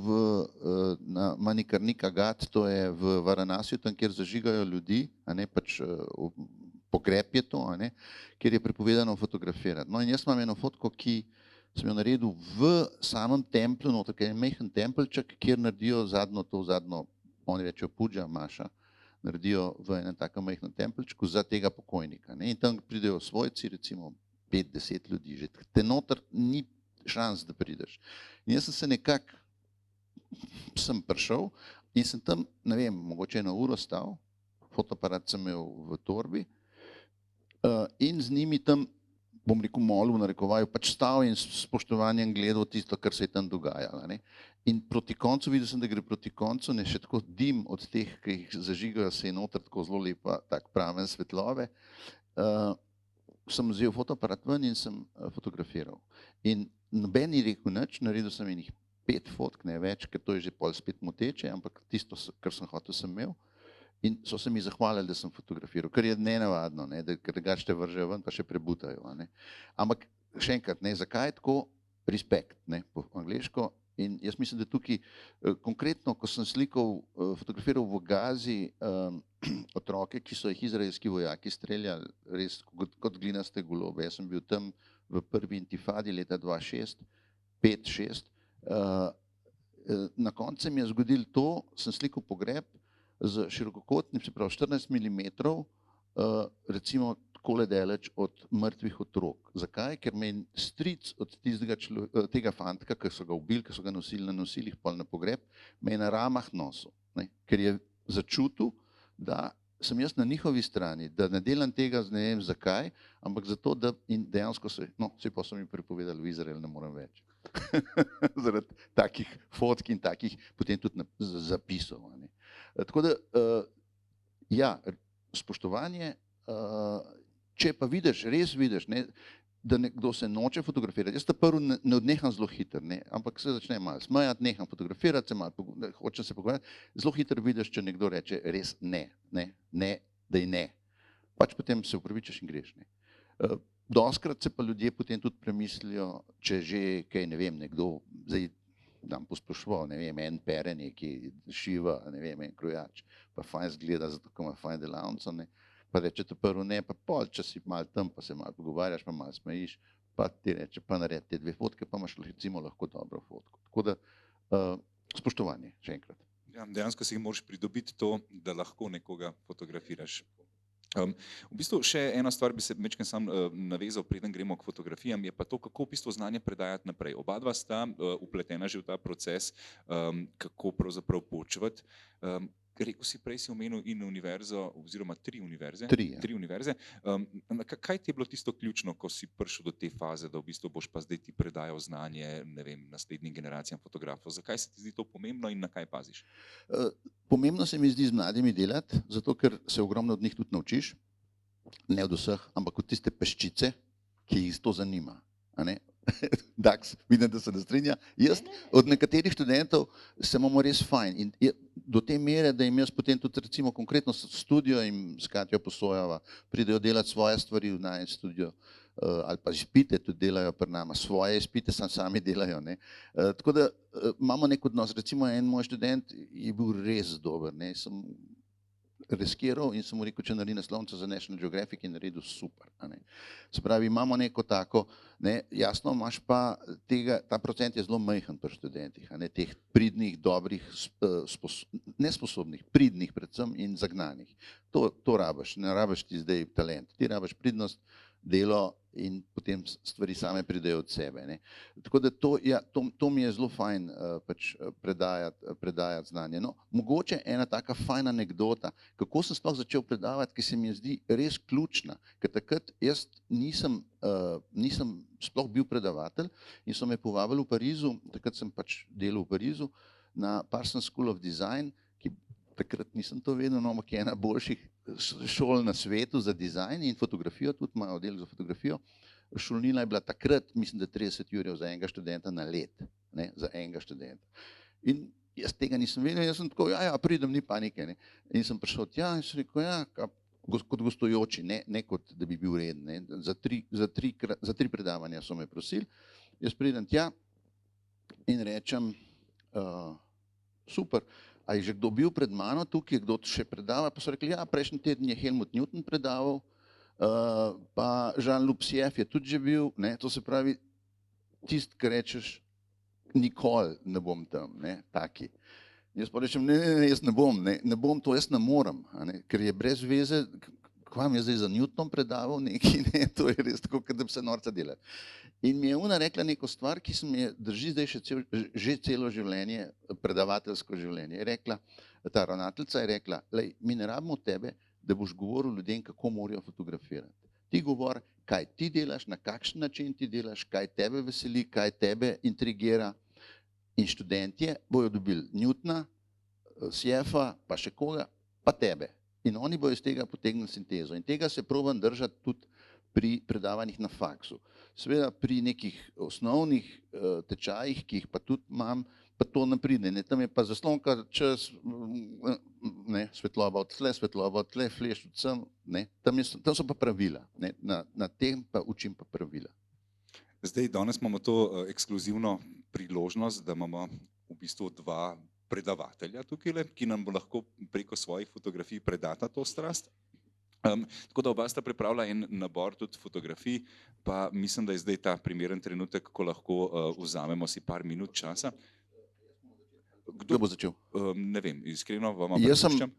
na Manikarnika Ghat, to je v Varanasiju, tam kjer zažigajo ljudi, a ne, pač pogreb je to, a ne, kjer je prepovedano fotografirati. No in jaz imam eno fotko, ki sem jo naredil v samem templju, noter, ker je majhen tempeljček, kjer naredijo zadnjo, oni rečejo puđa, maša, naredijo v enem takem majhnem tempeljčku za tega pokojnika. Ne? In tam pridejo svojci, recimo 5-10 ljudi, že te noter ni šans, da prideš. In jaz sem se nekako, sem prišel in sem tam, ne vem, mogoče 1 uro stal, fotoaparat sem imel v torbi in z njimi tam, bom rekel, molil, narekovaju, pač stal in s spoštovanjem gledal tisto, kar se je tam dogajalo. Ne. In proti koncu, videl sem, da gre proti koncu, ne, še tako dim od teh, ki jih zažigajo, se je noter tako zelo lepa, tak praven svetlobe. Sem vzel fotoaparat ven in sem fotografiral. In noben ni rekel nič, naredil sem enih 5 fotk, ne več, ker to je že pol spet moteče, ampak tisto, kar sem hotel, sem imel. In so se mi zahvalili, da sem fotografiral, kar je nenavadno, ne, da drugače te vržejo ven, pa še prebutajo. Ne. Ampak še enkrat, ne, zakaj je tako? Respekt, ne, po angleško. In jaz mislim, da tukaj konkretno, ko sem fotografiral v Gazi otroke, ki so jih izraelski vojaki streljali res kot glinaste golobe. Jaz sem bil tam v prvi intifadi leta 2006, 5-6. Na koncu mi je zgodilo to, sem slikal pogreb z širokokotnim, se pravi 14 mm, recimo takole daleč od mrtvih otrok. Zakaj? Ker me je stric od tega fantka, ki so ga ubili, ki so ga nosili na nosilih pol na pogreb, me je na ramah nosil, ne? Ker je začutil, da sem jaz na njihovi strani, da ne delam tega, ne vem zakaj, ampak zato, da in dejansko pa so mi prepovedali, v Izrael ne morem več. Zaradi takih fotk in takih potem tudi zapisov. Ne? Tako da, ja, spoštovanje, če pa vidiš, res vidiš, ne, da nekdo se noče fotografirati. Jaz ta prvi ne odneham zelo hitro, ne, ampak se začne malo smejati, neham fotografirati, hočem se pogovarjati. Zelo hitro vidiš, če nekdo reče res ne, daj ne. Pač potem se upravičiš in greš. Ne. Dostikrat se pa ljudje potem tudi premislijo, če že kaj, ne vem, nekdo, zdaj dam posploševal, ne vem, en pere nekaj, šiva, ne vem, en krojač, pa fajn zgleda, zato ko ima fajn delavnico, ne, pa reče te prvo ne, pa pol, če si malo tam, pa se malo pogovarjaš, pa malo smejiš, pa ti reče, pa naredi te 2 fotke, pa imaš recimo lahko dobro fotko. Tako da, spoštovanje, še enkrat. Ja, dejansko si moraš pridobiti to, da lahko nekoga fotografiraš. V bistvu še ena stvar bi se večkrat sam navezal, preden gremo k fotografijam, je pa to, kako v bistvu znanje predajati naprej. Oba dva sta upletena že v ta proces, kako pravzaprav poučevati. Rekel si, prej si omenil in univerzo, oziroma 3 univerze. 3 univerze. Kaj ti je bilo tisto ključno, ko si prišel do te faze, da v bistvu boš pa zdaj ti predajal znanje, ne vem, naslednjim generacijam fotografov? Zakaj se ti zdi to pomembno in na kaj paziš? Pomembno se mi zdi z mladimi delati, zato ker se ogromno od njih tudi naučiš. Ne od vseh, ampak od tiste peščice, ki jih to zanima. A ne? Dax, vidim, da se ne strinja. Jaz od nekaterih študentov se imamo res fajn in do te mere, da jim jaz potem tudi recimo konkretno studio in s Katjo posojava, pridejo delati svoje stvari v najin studio ali pa izpite tudi delajo pri nama, svoje izpite sami delajo. Ne. Tako da imamo nek odnos. Recimo en moj študent je bil res dober. Ne. Sem riskiral in sem mu rekel, če naredi naslovnico za National Geographic in naredil super. Se pravi, imamo neko tako, ne, jasno imaš pa tega, ta procent je zelo majhen pri študentih, teh pridnih, dobrih, nesposobnih, pridnih predvsem in zagnanih. To rabiš, ne rabiš ti zdaj talent, ti rabiš pridnost, delo in potem stvari same pridejo od sebe. Ne. Tako da to mi je zelo fajn pač predajati znanje. No, mogoče ena taka fajna anekdota, kako sem sploh začel predavati, ki se mi zdi res ključna, ker takrat jaz nisem sploh bil predavatelj in so me povabili v Parizu, takrat sem pač delal v Parizu, na Parsons School of Design, ki takrat nisem to vedel, no, ampak je ena boljših šol na svetu za dizajn in fotografijo, tudi imajo oddelek za fotografijo. Šolnina je bila takrat, mislim, da 30 jurjev za enega študenta na let, ne, za enega študenta. In jaz tega nisem vedel, jaz sem tako, ja, pridem, ni panike, ne. In sem prišel tja in sem rekel, ja, kot gostujoči, ne kot da bi bil reden, ne. Za tri predavanja so me prosili, jaz pridem tja in rečem, super, a je že kdo bil pred mano tukaj, kdo še predava, pa so rekli, ja, prejšnji teden je Helmut Newton predaval, pa Jean-Luc Sieff je tudi že bil, ne, to se pravi, tisti, ki rečeš, nikoli ne bom tam, ne, taki. Jaz pa rečem, ne, jaz ne bom to, jaz ne morem, ne, ker je brez veze, kva mi je zdaj za Newtonom predaval neki, ne, to je res tako, kot da bi se norca delali. In mi je ona rekla neko stvar, ki se mi je drži zdaj že celo življenje, predavateljsko življenje. Je rekla, ta ravnateljica je rekla, lej, mi ne rabimo od tebe, da boš govoril ljudem, kako morajo fotografirati. Ti govori, kaj ti delaš, na kakšen način ti delaš, kaj tebe veseli, kaj tebe intrigira. In študentje bojo dobili Newtona, Sieffa, pa še koga, pa tebe. In oni bojo iz tega potegnili sintezo. In tega se probam držati tudi pri predavanjih na faksu. Seveda pri nekih osnovnih tečajih, ki jih pa tudi imam, pa to ne pride. Ne, tam je pa zaslonka, čas, ne, svetloba od tle, fleš od sem, ne, tam so pa pravila. Ne, na tem pa učim pa pravila. Zdaj, danes imamo to ekskluzivno priložnost, da imamo v bistvu dva predavatelja tukaj, ki nam bo lahko preko svojih fotografij predata to strast. Tako da oba sta pripravila en nabor tudi fotografij, pa mislim, da je zdaj ta primeren trenutek, ko lahko vzamemo si par minut časa. Kdo bo začel? Ne vem, iskreno vam prepuščam.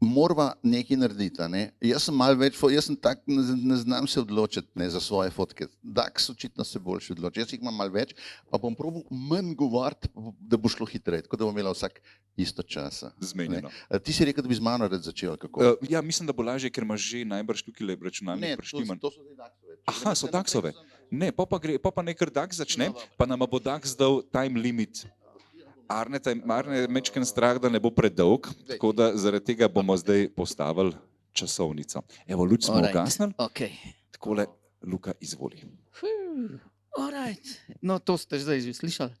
Morava nekaj narediti, ne. Jaz sem malo več, jaz sem tak, ne znam se odločiti, ne, za svoje fotke. Daks očitno se boljše odloči. Jaz jih imam malo več, pa bom probal manj govoriti, da bo šlo hitreje, tako da bom imela vsak isto časa. Zmenjeno. Ti si rekel, da bi z mano rad začel, kako? Ja, mislim, da bo lažje, ker imaš že najbrž tukaj računalnik preštiman. Ne, to so zdaj Daksove. Aha, so Daksove. Ne, pa nekaj Daks začne, pa nama bo Daks dal time limit. Arne je mečken strah, da ne bo predolg, tako da zaradi tega bomo zdaj postavili časovnico. Evo, luč smo ugasnili. Okay. Takole, Luka, izvoli. No, to ste zdaj že slišali.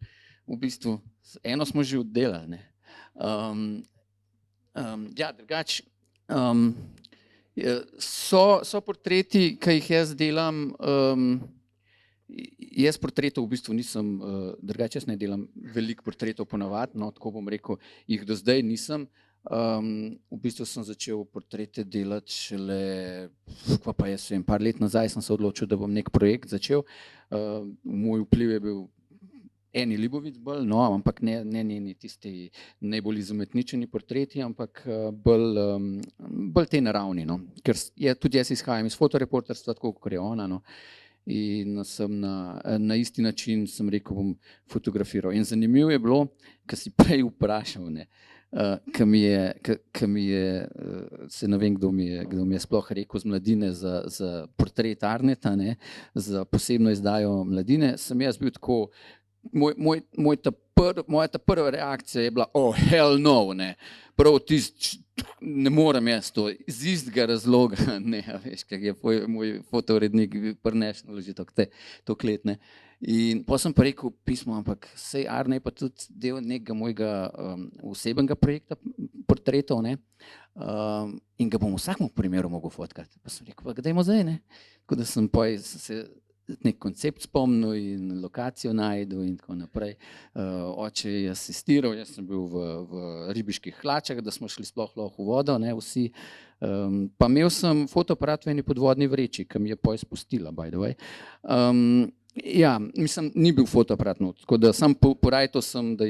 V bistvu, eno smo že oddelali. Ja, drugače, so portreti, ki jih jaz delam, jaz portretov v bistvu nisem, drugače jaz ne delam veliko portretov ponavadi, no, tako bom rekel, jih do zdaj nisem. V bistvu sem začel portrete delati šele, pa jaz vem, par let nazaj sem se odločil, da bom nek projekt začel. Moj vpliv je bil Eni Libovic bolj, no, ampak ne njeni tisti najbolj izumetničeni portreti, ampak bolj te naravni, no. Ker tudi jaz izhajam iz fotoreporterstva, tako kot je ona, no. In sem na isti način, sem rekel, bom fotografiral. In zanimivo je bilo, ko si prej vprašal, ne, ko mi je, se ne vem, kdo mi je sploh rekel z Mladine za portret Arneta, ne, za posebno izdajo Mladine, sem jaz bil tako, moja ta prva reakcija je bila, oh, hell no, ne, prav tisti, ne morem jaz to, iz istega razloga, ne, veš, kak je moj fotourednik prinesel že toliko let, ne. In potem sem pa rekel pismo, ampak sej Arne je pa tudi del nekega mojega osebnega projekta portretov, ne, in ga bom v vsakem primeru mogel fotkati. Pa sem rekel, pa dajmo zdaj, ne. Tako da sem pa se nek koncept spomnil in lokacijo najdel in tako naprej. Oče je asistiral, jaz sem bil v ribiških hlačah, da smo šli sploh lahko v vodo, ne, vsi. Pa imel sem fotoaparat v eni podvodni vreči, ki mi je potem spustila, by the way. Ja, mislim, ni bil fotoaparat not, tako da sam porajtal sem, da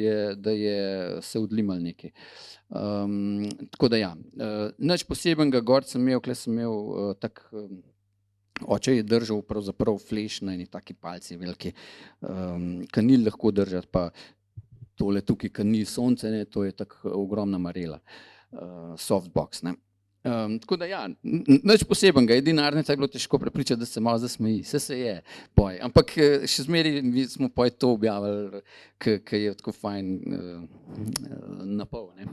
je se odlimal nekaj. Tako da ja, nič posebenega, gor sem imel, kle sem imel tak Oče je držal pravzaprav fleš na eni taki palci veliki, ki ni lahko držati, pa tole tukaj, ki ni sonce, ne, to je tako ogromna marela, softbox, ne. Tako da ja, nič posebenega, edinarnica je bilo težko prepričati, da se malo zasmeji, se je, poj, ampak še zmeraj mi smo poj to objavili, ki je tako fajn napol, ne.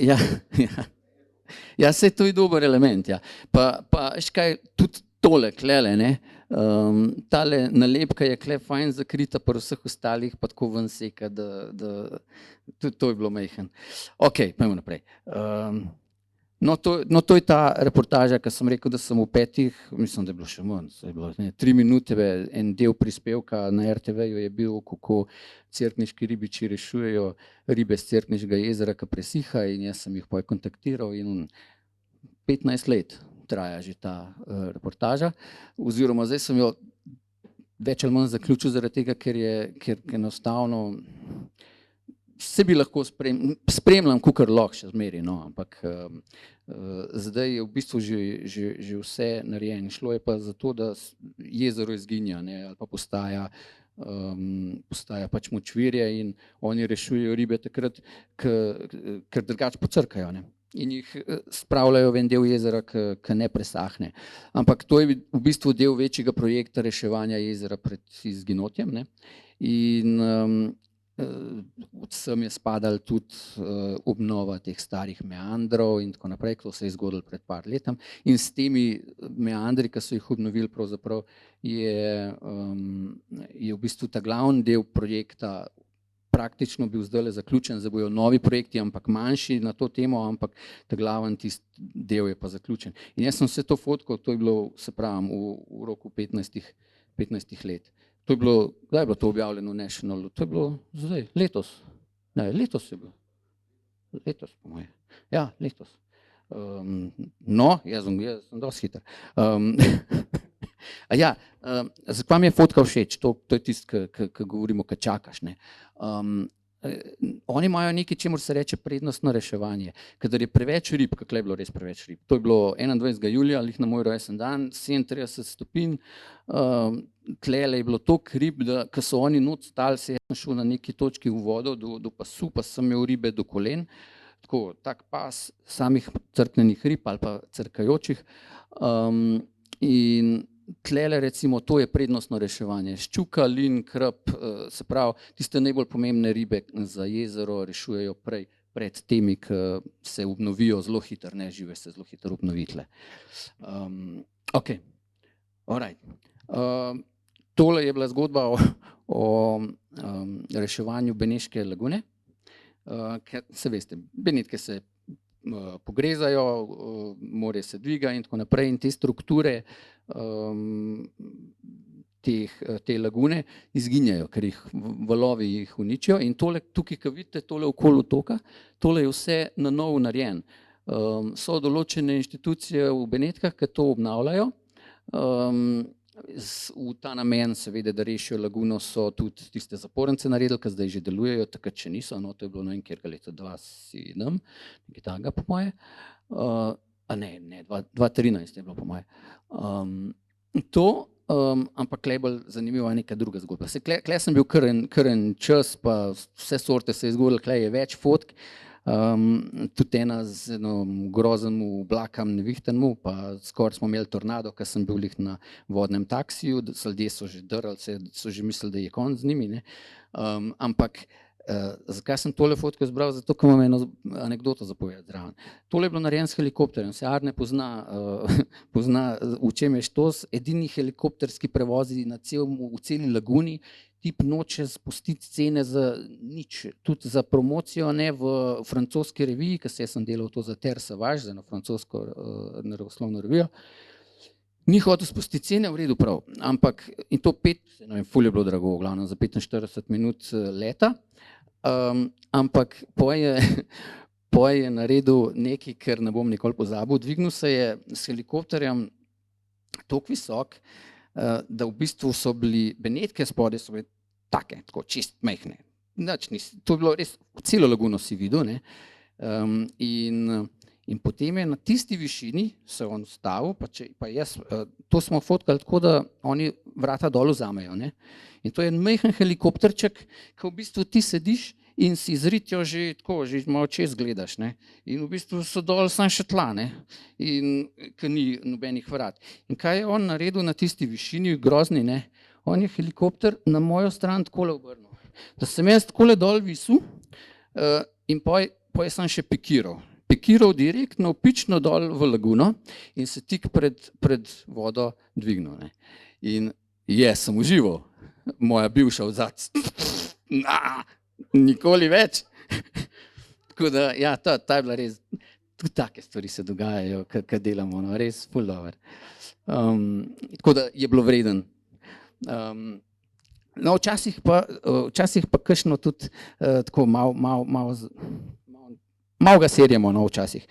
Ja, ja. Ja, saj to je dober element, ja. Pa škaj, tudi tole klele, ne, tale nalepka je kle fajn zakrita, pri vseh ostalih pa tako ven seka, da tudi to je bilo majhen. Ok, pojmo naprej. No, to je ta reportaža, ki sem rekel, da sem v 5, mislim, da je bilo še manj, je bilo 3 minute, en del prispevka na RTV-ju je bil, kako cerkniški ribiči rešujejo ribe z Cerkniškega jezera, ki presiha, in jaz sem jih poj kontaktiral in 15 let traja že ta reportaža, oziroma zdaj sem jo več ali manj zaključil zaradi tega, ker enostavno se bi lahko spremljam, kakor lahko še zmeri, no, ampak zdaj je v bistvu že vse narejeno. Šlo je pa za to, da jezero izginja, ne, ali pa postaja pač močvirje in oni rešujejo ribe takrat, ker drugače pocrkajo, ne. In jih spravljajo v en del jezera, ki ne presahne. Ampak to je v bistvu del večjega projekta reševanja jezera pred izginotjem, ne. In sem je spadal tudi obnova teh starih meandrov in tako naprej, to se je zgodilo pred par letom. In s temi meandri, ki so jih obnovili, pravzaprav je v bistvu ta glavni del projekta praktično bil zdajle zaključen, zdaj bojo novi projekti, ampak manjši na to temo, ampak ta glavni tisti del je pa zaključen. In jaz sem vse to fotkal, to je bilo, se pravim, v roku 15 let. To je bilo, kdaj je bilo to objavljeno v Nationalu? To je bilo zdaj, letos. Ne, letos je bilo. Letos, po moje. Ja, letos. No, jaz sem dosti hiter. Ja, zakaj mi je fotka všeč? To je tisto, ki govorimo, ki čakaš, ne. Oni imajo nekaj, čemur se reče prednostno reševanje. Kadar je preveč rib, kakle je bilo res preveč rib. To je bilo 21. julija, lih na moj rojsten dan, 37 stopinj, tlele je bilo toliko rib, da ko so oni not stali, se je šel na neki točki v vodo do pasu, pa sem imel ribe do kolen, tako tak pas samih crknenih rib ali pa crkajočih. In tlele recimo, to je prednostno reševanje. Ščuka, lin, krep, se pravi, tiste najbolj pomembne ribe za jezero rešujejo pred temi, ki se obnovijo zelo hitro, ne, žive se zelo hitro obnovitele. Ok, alright. Tole je bila zgodba o reševanju Beneške lagune, ker se veste, Benetke se pogrezajo, morje se dviga in tako naprej in te strukture te lagune izginjajo, ker jih valovi jih uničijo in tole tukaj, ki vidite, tole okoli otoka, tole je vse na novo narejen. So določene inštitucije v Benetkah, ki to obnavljajo. V ta namen seveda, da rešijo laguno, so tudi tiste zapornice naredili, ki zdaj že delujejo, takrat še niso, no, to je bilo ne vem kjerga leta 2007, nekaj takega po moje, a ne, 2013 je bilo po moje. Ampak tle je bolj zanimiva neka druga zgodba. Tle sem bil kar en čas, pa vse sorte se je zgodilo, tle je več fotk, tudi ena z groznim oblakom nevihtenemu, pa skoraj smo imeli tornado, ker sem bil lih na vodnem taksiju, ljudje so že drli, so že mislili, da je konc z njimi, ne. Ampak zakaj sem tole fotko izbral? Zato, ker imam eno anekdoto za povedati zraven. Tole je bilo narejeno s helikopterjem, se Arne pozna, v čem je štos, edini helikopterski prevozi v celi laguni, tip noče spustiti cene za nič, tudi za promocijo, ne, v francoski reviji, ker se sem delal to za Terre Sauvage, za eno francosko naravoslovno revijo, ni hotel spustiti cene, v redu prav, ampak in to ful je bilo drago, v glavnem za 45 minut leta, ampak poj je naredil nekaj, ker ne bom nikoli pozabil, dvignil se je s helikopterjem toliko visok, da v bistvu so bili Benetke spodaj, so bile take, tako čist majhne. To je bilo res, celo laguno si videl, ne, In potem je na tisti višini se on ustavil, pa jaz, to smo fotkali tako, da oni vrata dol vzamejo, ne. In to je en majhen helikopterček, ko v bistvu ti sediš in si zritijo že tako, že malo čez gledaš, ne. In v bistvu so dol samo še tla, ne. In ker ni nobenih vrat. In kaj je on naredil na tisti višini, grozni, ne, on je helikopter na mojo stran takole obrnil. Da sem jaz takole dol visel, in poj sem še pikiral. Pikiral direktno, pično dol v laguno in se tik pred vodo dvignil, ne. In jaz sem užival, moja bivša odzad, nikoli več. Tako da, ja, ta je bila res, tudi take stvari se dogajajo, kad delamo, no, res ful dobro. Tako da je bilo vreden. No, včasih pa kakšno tudi tako malo ga serjamo, no, včasih.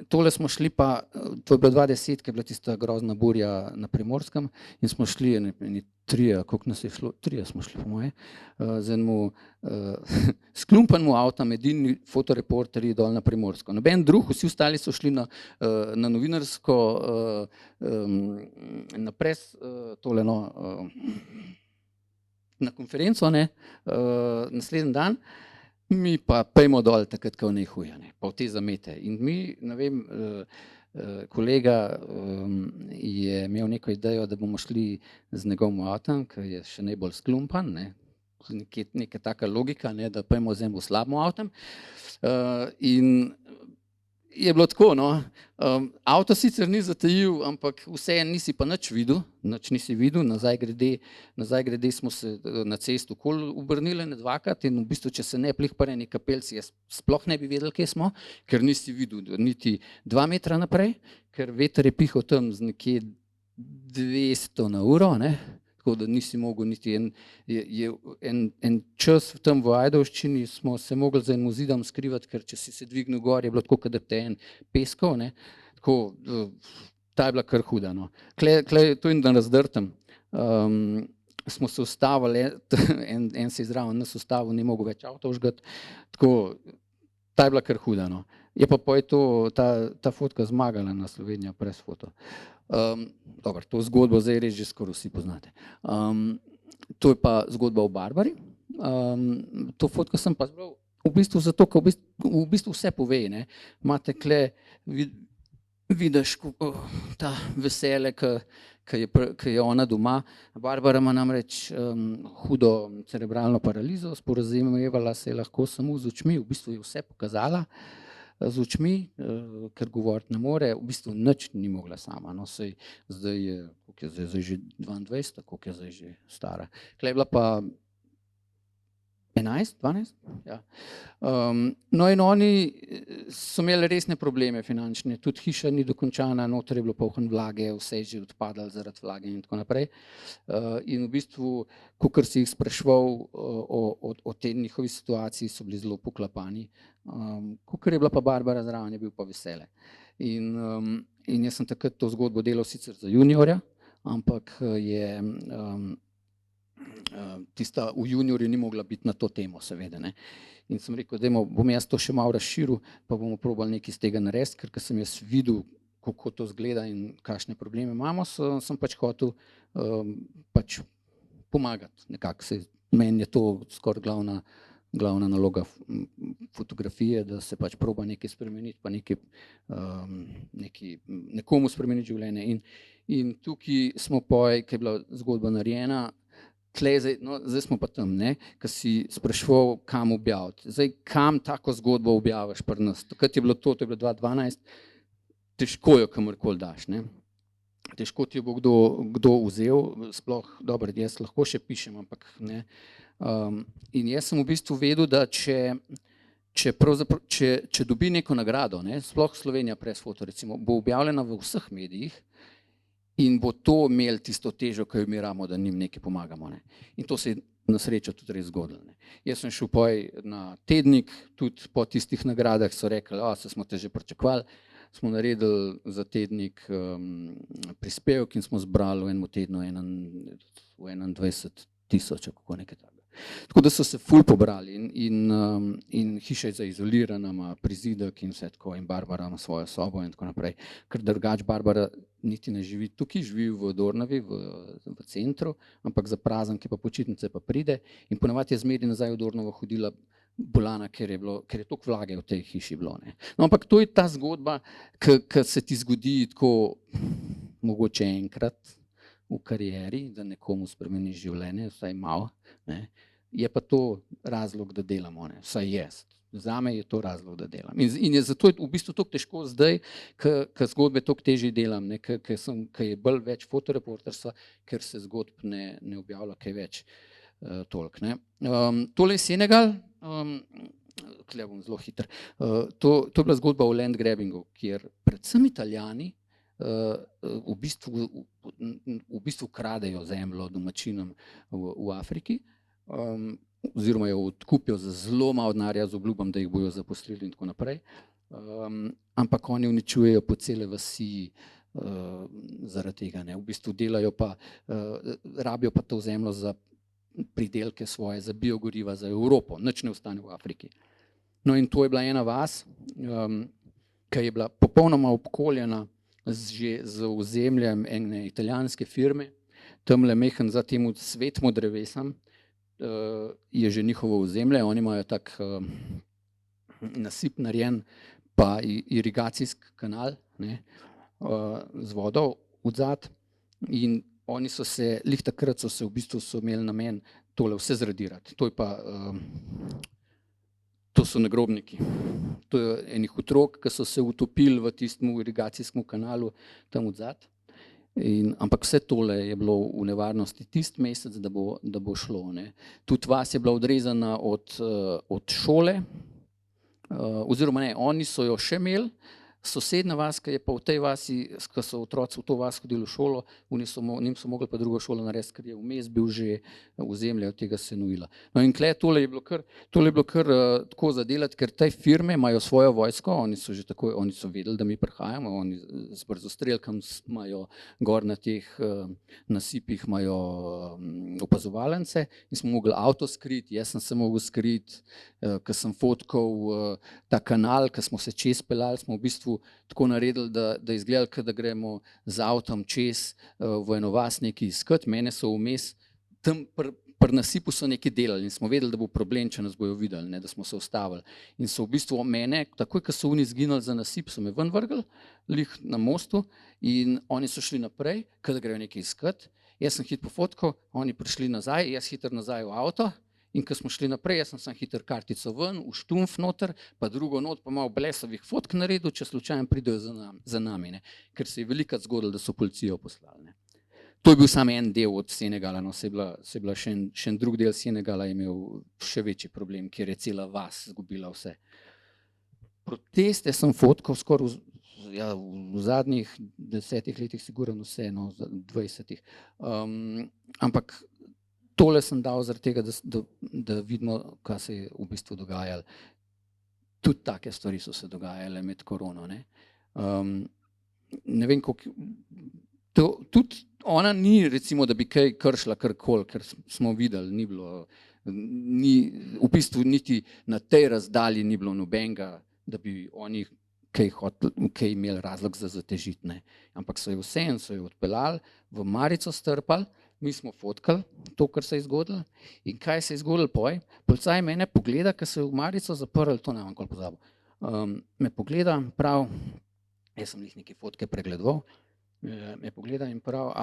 Tole smo šli pa, to je bilo 2010, ko je bila tista grozna burja na Primorskem in smo šli, trije, koliko nas je šlo, trije smo šli po moje, z enemu sklumpanemu avtom, edini fotoreporterji dol na Primorsko. Noben drug, vsi ostali so šli na novinarsko, na pres, tole, no, na konferenco, ne, naslednji dan. Mi pa pejmo dol takrat, ko ne huje, ne, pa v te zamete. In mi, ne vem, kolega je imel neko idejo, da bomo šli z njegovim avtom, ki je še najbolj sklumpan, ne, neka taka logika, ne, da pejmo z enim slabim avtom. In je bilo tako, no, avto sicer ni zatajil, ampak vseeno nisi pa nič videl, nazaj grede smo se na cestu okoli obrnili dvakrat in v bistvu, če se ne plihpare neka pelci, jaz sploh ne bi vedel, kje smo, ker nisi videl niti 2 metra naprej, ker veter je pihal tam z nekje 200 na uro, ne, tako da nisi mogel niti en čas tam v Ajdovščini smo se mogli za enim zidom skrivati, ker če si se dvignil gor, je bilo tako, da te en peskal, ne, tako, ta je bila kar huda, no. Klej, to in da razdrtem, smo se ustavili, en se je zraven nas ustavil, ni mogel več avto vžgati, tako, ta je bila kar huda, no. Je pa poj to, ta fotka zmagala na Slovenija Press Foto. Dobro, to zgodbo zdaj res že skoraj vsi poznate. To je pa zgodba o Barbari. To fotko sem pa zbral v bistvu zato, ker v bistvu vse pove, ne. Imate kle, vidiš ta vesele, ki je ona doma. Barbara ima namreč hudo cerebralno paralizo, sporazumevala se je lahko samo z očmi, v bistvu je vse pokazala z očmi, ker govoriti ne more, v bistvu nič ni mogla sama, no, saj zdaj je, koliko je zdaj že 22, koliko je zdaj že stara. Tule je bila pa 11, 12, ja. No in oni so imeli resne probleme finančne, tudi hiša ni dokončana, noter je bilo polno vlage, vse je že odpadalo zaradi vlage in tako naprej. In v bistvu, kakor si jih spraševal o tej njihovi situaciji, so bili zelo poklapani. Kakor je bila pa Barbara zraven, je bil pa vesele. In jaz sem takrat to zgodbo delal sicer za juniorja, ampak je tista v juniorju ni mogla biti na to temo, seveda, ne. In sem rekel, dajmo, bom jaz to še malo razširil, pa bomo probali nekaj iz tega narediti, ker sem jaz videl, kako to zgleda in kakšne probleme imamo, sem pač hotel pač pomagati nekako. Meni je to skoraj glavna naloga fotografije, da se pač proba nekaj spremeniti, pa nekomu spremeniti življenje. In tukaj smo poj, ko je bila zgodba narejena, zdaj smo pa tam, ne, ko si spraševal, kam objaviti. Zdaj, kam tako zgodbo objaviš pri nas? Takrat je bilo to je bilo 2012, težko jo kamorkoli daš, ne. Težko ti jo bo kdo vzel, sploh, dobro, jaz lahko še pišem, ampak ne. In jaz sem v bistvu vedel, da če dobi neko nagrado, ne, sploh Slovenija Press Foto, recimo, bo objavljena v vseh medijih, in bo to imel tisto težo, ki jo mi ramo, da njim nekaj pomagamo, ne. In to se je na srečo tudi res zgodilo, ne. Jaz sem šel poj na tednik, tudi po tistih nagradah so rekli, se smo te že pričakovali, smo naredili za tednik prispevek in smo zbrali v enem tednu 21 000, kako nekaj takega. Tako da so se ful pobrali in hiša je zaizolirana, ima prizidek in vse tako, in Barbara ima svojo sobo in tako naprej. Ker drugače Barbara niti ne živi tukaj, živi v Dornavi, v centru, ampak za praznike pa počitnice pa pride in ponavadi je zmeraj nazaj v Dornavo hodila bolana, ker je toliko vlage v tej hiši bilo. Ne. No, ampak to je ta zgodba, ki se ti zgodi tako mogoče enkrat v karieri, da nekomu spremeniš življenje, vsaj malo. Ne. Je pa to razlog, da delamo, ne. Vsaj jaz. Zame je to razlog, da delam. In je zato v bistvu toliko težko zdaj, ker zgodbe toliko težje delam, ker je bolj več fotoreporterstva, ker se zgodb ne objavlja kaj več toliko. Ne. Tole je Senegal, tule bom zelo hiter. To je bila zgodba o land grabbingu, kjer predvsem Italijani v bistvu kradejo zemljo domačinom v Afriki, oziroma jo odkupijo za zelo malo denarja z obljubom, da jih bojo zaposlili in tako naprej. Ampak oni uničujejo po cele vasi zaradi tega. Ne. V bistvu delajo pa, rabijo pa to zemljo za pridelke svoje, za biogoriva, za Evropo, nič ne ostane v Afriki. No in to je bila ena vas, ki je bila popolnoma obkoljena že z ozemljem ene italijanske firme, tamle mehen za temu svetmu drevesam, je že njihovo ozemlje, oni imajo tak nasip narejen, pa irigacijski kanal, ne, z vodo odzad, in oni so se, lih takrat so se v bistvu imeli namen tole vse zradirati. To je pa, to so nagrobniki. To je enih otrok, ki so se utopili v tistem irigacijskem kanalu tam odzad. Ampak vse tole je bilo v nevarnosti tisti mesec, da bo šlo. Ne. Tudi vas je bila odrezana od šole, oziroma ne, oni so jo še imeli, sosednja vas, ki je pa v tej vasi, ko so otroci v to vas hodili v šolo, njim so mogli pa drugo šolo narediti, ker je vmes bil že ozemlje od tega Senuila. No in tle, tole je bilo kar tako zadelati, ker te firme imajo svojo vojsko, oni so vedeli, da mi prihajamo, oni z brzostrelkami imajo gor na teh nasipih imajo opazovalnice in smo mogli avto skriti, jaz sem se mogel skriti, ko sem fotkal ta kanal, ko smo se čez peljali, smo v bistvu tako naredili, da izgledali, da gremo z avtom čez v eno vas nekaj iskati. Mene so vmes, tam pri nasipu so nekaj delali in smo vedeli, da bo problem, če nas bojo videli, ne, da smo se ustavili. In so v bistvu mene, takoj, ko so oni izginili za nasip, so me ven vrgli, lih na mostu, in oni so šli naprej, da grejo nekaj iskati. Jaz sem hitro pofotkal, oni prišli nazaj, jaz hitro nazaj v avto. In ko smo šli naprej, jaz sem hitro kartico ven, v štumf noter, pa drugo not, pa malo blesavih fotk naredil, če slučajno pridejo za nami, ne. Ker se je velikokrat zgodilo, da so policijo poslali. Ne. To je bil samo en del od Senegala, no, se je bila še en drug del Senegala, je imel še večji problem, kjer je cela vas izgubila vse. Proteste sem fotkal skoraj v zadnjih 10 letih, sigurno vse, no, 20. Ampak tole sem dal zaradi tega, da vidimo, kaj se je v bistvu dogajalo. Tudi take stvari so se dogajale med korono. Ne, ne vem, koliko... Tudi ona ni, recimo, da bi kaj kršila karkoli, ker smo videli, ni bilo... v bistvu niti na tej razdalji ni bilo nobenega, da bi oni kaj imeli razlog za zatežiti. Ne. Ampak so jo vseeno, so jo odpeljali, v marico strpali, mi smo fotkali to, kar se je zgodilo. In kaj se je zgodilo poj? Policaj mene pogleda, ko se je v marico zaprl, to ne vam nikoli pozabil. Me pogleda, prav, jaz sem jih neke fotke pregledoval, me pogleda in prav,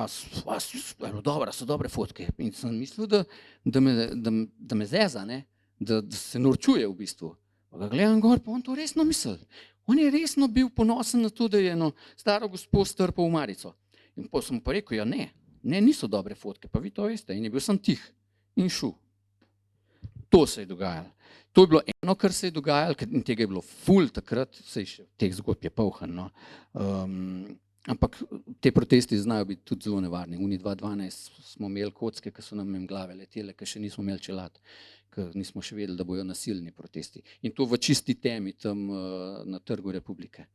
so dobre fotke. In sem mislil, da me zeza, ne? Da se norčuje v bistvu. Pa ga gledam gor, pa on to resno misli. On je resno bil ponosen na to, da je eno staro gospo strpal v marico. In potem sem pa rekel, ja ne, niso dobre fotke, pa vi to veste. In je bil sem tih in šel. To se je dogajalo. To je bilo eno, kar se je dogajalo, in tega je bilo ful takrat, sej še teh zgodb je polhan, no. Ampak te protesti znajo biti tudi zelo nevarni. Uni 2012 smo imeli kocke, ki so nam glave letele, ki še nismo imeli čelad, ker nismo še vedeli, da bojo nasilni protesti. In to v čisti temi tam na Trgu Republike.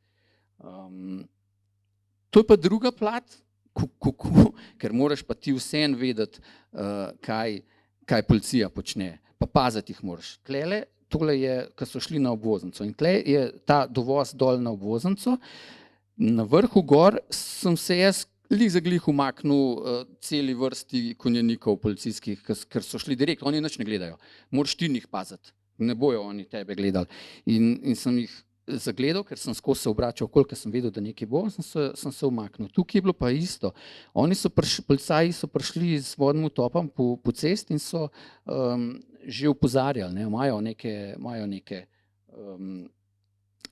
To je pa druga plat, ker moraš pa ti vseeno vedeti, kaj policija počne, pa paziti jih moraš. Tole je, ko so šli na obvoznico in tle je ta dovoz dol na obvoznico, na vrhu gor sem se jaz zaglih umaknil celi vrsti konjenikov policijskih, ker so šli direkt, oni nič ne gledajo, moraš ti njih paziti, ne bojo oni tebe gledali. In sem jih zagledal, ker sem skozi se obračal, koliko sem vedel, da nekaj bo, sem se umaknil. Tukaj je bilo pa isto. Policaji so prišli s vodnim utopom po cesti in so že opozarjali, imajo neke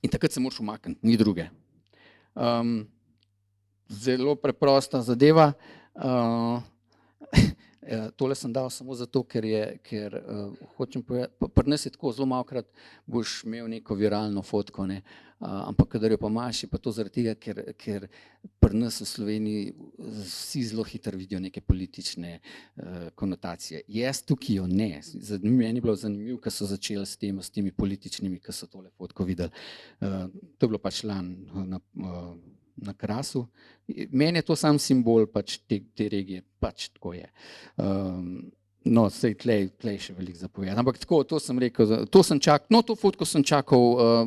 in takrat se moraš umakniti, ni druge. Zelo preprosta zadeva. Tole sem dal samo zato, ker hočem povedati, pri nas je tako, zelo malokrat boš imel neko viralno fotko, ampak kadar jo pa imaš, je pa to zaradi tega, ker pri nas v Sloveniji vsi zelo hitro vidijo neke politične konotacije. Jaz tukaj jo ne. Meni je bilo zanimivo, ko so začeli s temi političnimi, ko so tole fotko videli. To je bilo pač lani na Krasu. Meni je to sam simbol pač te regije, pač tako je. No, sej tlej še veliko zapovedati. Ampak tako, to sem rekel, to fotko sem čakal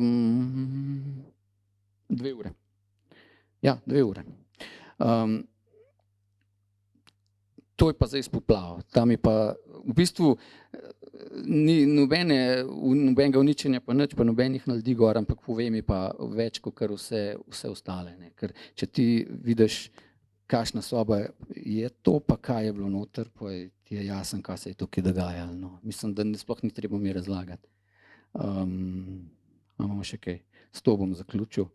2 ure. Ja, 2 ure. To je pa zdaj spoplavil. Tam je pa v bistvu ni nobenega uničenja pa nič, pa nobenih naledi gor, ampak pove mi pa več, kot kar vse ostale. Ker če ti vidiš, kakšna soba je to, pa kaj je bilo noter, pa ti je jasen, kaj se je tukaj dogajalo. No. Mislim, da sploh ni treba mi razlagati. Imamo še kaj, s to bom zaključil.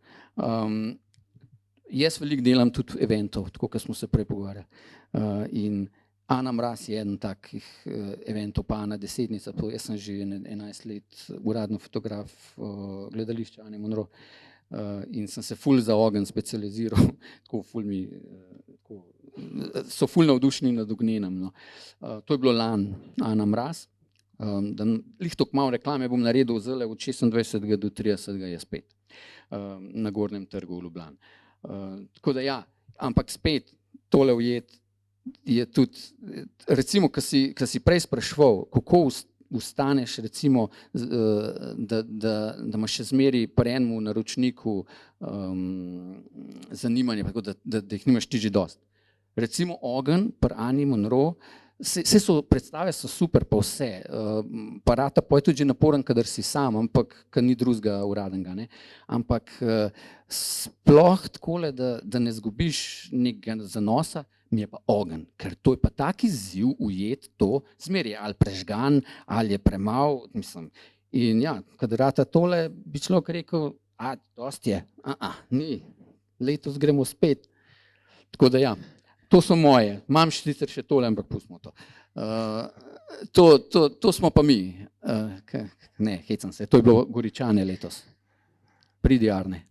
Jaz veliko delam tudi eventov, tako kot smo se prej pogovarjali. In Ana Mraz je eden takih eventov, pa Ana Desetnica, jaz sem že 11 let uradno fotograf gledališča Ane Monro in sem se ful za ogenj specializiral, so ful navdušeni nad ognjenem. No. To je bilo lani Ana Mraz, lih toliko malo reklame bom naredil zdaj od 26. do 30. je spet na Gornjem trgu v Ljubljani. Tako da ja, ampak spet tole ujet je tudi, recimo, ko si prej spraševal, kako ustaneš, recimo, da imaš še zmeri pri enemu naročniku zanimanje, da jih nimaš ti že dosti. Recimo ogenj pri Ani Monro, predstave so super pa vse, pa rata pa je tudi že naporen, kadar si sam, ampak kad ni drugega uradnega, ampak sploh takole, da ne zgubiš nekega zanosa, mi je pa ogenj, ker to je pa tak izziv ujet to, zmeraj ali prežgan, ali je premal, mislim. In ja, kadar rata tole, bi človek rekel, dosti je, ni, letos gremo spet. Tako da ja. To so moje, imam sicer še tole, ampak pustimo to. To smo pa mi, ne, hecam se, to je bilo Goričane letos. Pridi Arne.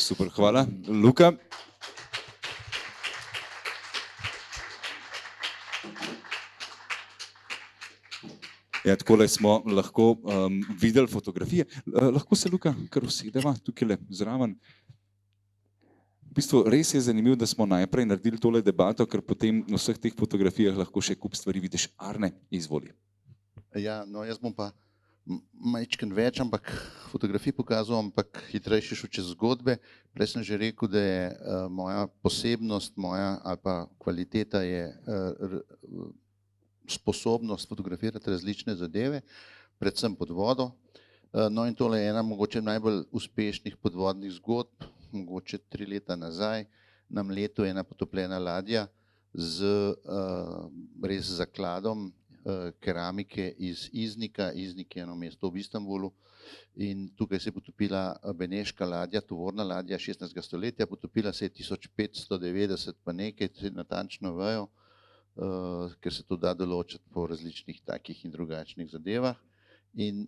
Super, hvala. Luka? Ja, takole smo lahko videli fotografije. Lahko se, Luka, kar usedeva tukaj zraven. V bistvu res je zanimivo, da smo najprej naredili tole debato, ker potem na vseh teh fotografijah lahko še kup stvari vidiš. Arne, izvoli. Ja, no jaz bom pa majčken več, ampak fotografij pokazal, ampak hitrejši šel čez zgodbe. Prej sem že rekel, da je moja posebnost, ali pa kvaliteta je sposobnost fotografirati različne zadeve, predvsem pod vodo. No in tole je ena mogoče najbolj uspešnih podvodnih zgodb, mogoče 3 leta nazaj, na Mletu ena potopljena ladja z res zakladom keramike iz Iznika. Iznik je eno mesto v Istanbulu in tukaj se je potopila beneška ladja, tovorna ladja 16. stoletja, potopila se je 1590 pa nekaj, natančno vejo, ker se to da določiti po različnih takih in drugačnih zadevah. In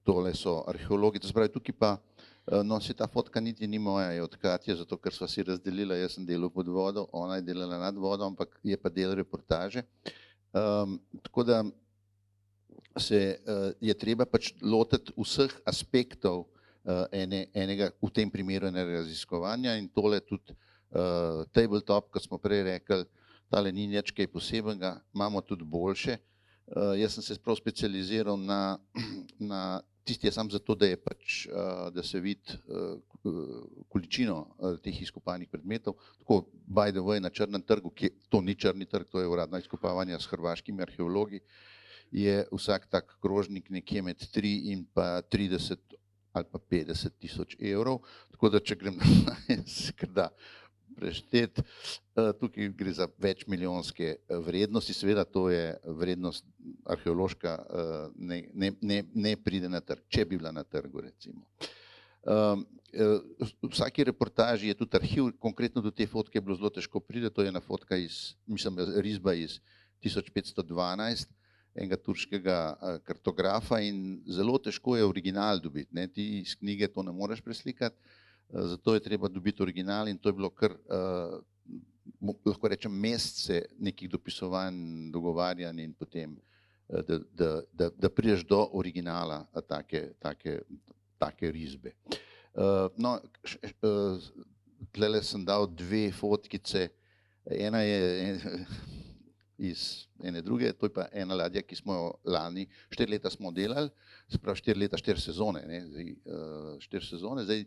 tole so arheologi, to se pravi tukaj pa, no se ta fotka niti ni moja, je od Katje, zato ker sva si razdelila, jaz sem delal pod vodo, ona je delala nad vodo, ampak je pa del reportaže. Tako da se je treba pač lotiti vseh aspektov enega, v tem primeru enega raziskovanja in tole tudi tabletop, kot smo prej rekli, tale ni nič kaj posebnega, imamo tudi boljše. Jaz sem se prav specializiral na tisti je sam zato, da je pač, da se vidi količino teh izkopanih predmetov. Tako, by the way, na črnem trgu, to ni črni trg, to je uradno izkopavanje s hrvaškimi arheologi, je vsak tak krožnik nekje med 3 in pa 30 ali pa 50 tisoč evrov. Tako da, če grem se kar da prešteti, tukaj gre za večmilijonske vrednosti, seveda to je vrednost arheološka, ne pride na trg, če bi bila na trgu, recimo. V vsaki reportaži je tudi arhiv, konkretno do te fotke je bilo zelo težko priti, to je ena fotka risba iz 1512, enega turškega kartografa in zelo težko je original dobiti, ne, ti iz knjige to ne moreš preslikati, zato je treba dobiti original in to je bilo kar, lahko rečem, mesece nekih dopisovanj, dogovarjanj in potem, da prideš do originala take risbe. No, tlele sem dal 2 fotkice, ena je iz ene druge, to je pa ena ladja, ki smo jo lani, 4 leta smo delali, se pravi 4 leta, 4 sezone, ne, zdaj, 4 sezone, zdaj,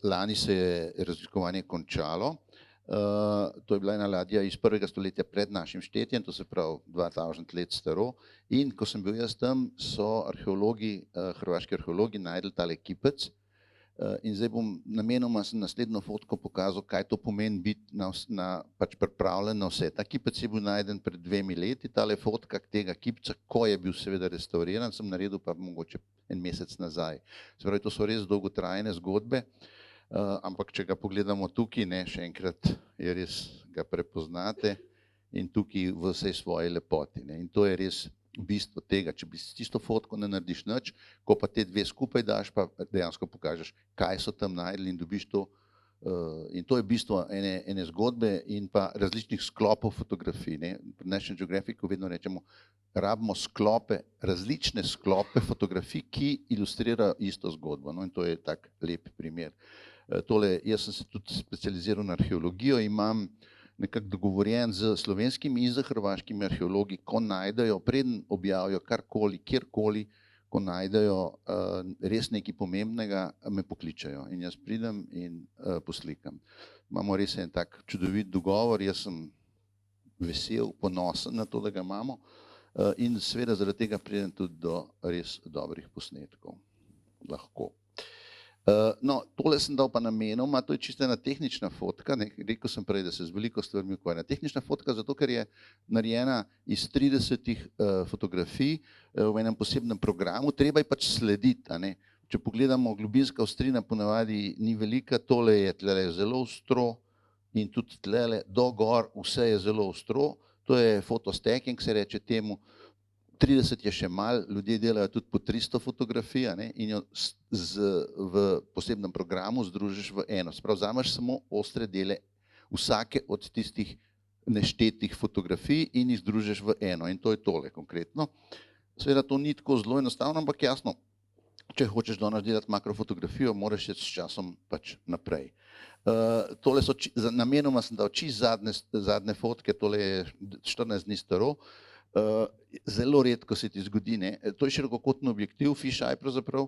lani se je raziskovanje končalo, to je bila ena ladja iz 1. stoletja pred našim štetjem, to se pravi 2000 let staro, in ko sem bil jaz tam, so arheologi, hrvaški arheologi najdli tale kipec, in zdaj bom namenoma sem naslednjo fotko pokazal, kaj to pomeni biti pač pripravljen na vse. Ta kipec je bil najden pred 2 leti, tale fotka tega kipca, ko je bil seveda restauriran, sem naredil pa mogoče 1 mesec nazaj. Se pravi, to so res dolgotrajne zgodbe, ampak če ga pogledamo tukaj, ne, še enkrat je res, ga prepoznate in tukaj v vsej svoji lepoti, ne, in to je res bistvo tega, če bi s tisto fotko ne narediš nič, ko pa te 2 skupaj daš, pa dejansko pokažeš, kaj so tam najdli in dobiš to, in to je bistvo ene zgodbe in pa različnih sklopov fotografij, ne. Pri National Geographicu vedno rečemo, rabimo sklope, različne sklope fotografij, ki ilustrirajo isto zgodbo, no, in to je tak lep primer. Tole, jaz sem se tudi specializiral na arheologijo, imam nekako dogovorjen z slovenskimi in z hrvaškimi arheologi, ko najdejo, preden objavijo karkoli, kjerkoli, ko najdejo res nekaj pomembnega, me pokličajo in jaz pridem in poslikam. Imamo res en tak čudovit dogovor, jaz sem vesel, ponosen na to, da ga imamo in seveda zaradi tega pridem tudi do res dobrih posnetkov. Lahko. No, tole sem dal pa namenoma, to je čisto ena tehnična fotka, ne, rekel sem prej, da se z veliko stvarmi ukvarjam. Tehnična fotka zato, ker je narejena iz 30 fotografij v enem posebnem programu, treba je pač slediti, a ne. Če pogledamo, globinska ostrina ponavadi ni velika, tole je tlele zelo ostro in tudi tlele do gor vse je zelo ostro, to je fotostacking, se reče temu, 30 je še malo, ljudje delajo tudi po 300 fotografij, ne, in jo v posebnem programu združiš v eno. Sprav, vzameš samo ostre dele vsake od tistih neštetih fotografij in jih združiš v eno. In to je tole konkretno. Seveda to ni tako zelo enostavno, ampak jasno, če hočeš danes delati makrofotografijo, moraš iti s časom pač naprej. Tole so, namenoma sem dal čisto zadnje fotke, tole je 14 dni staro. Zelo redko se ti zgodi, ne. To je širokokotni objektiv, fisheye pravzaprav,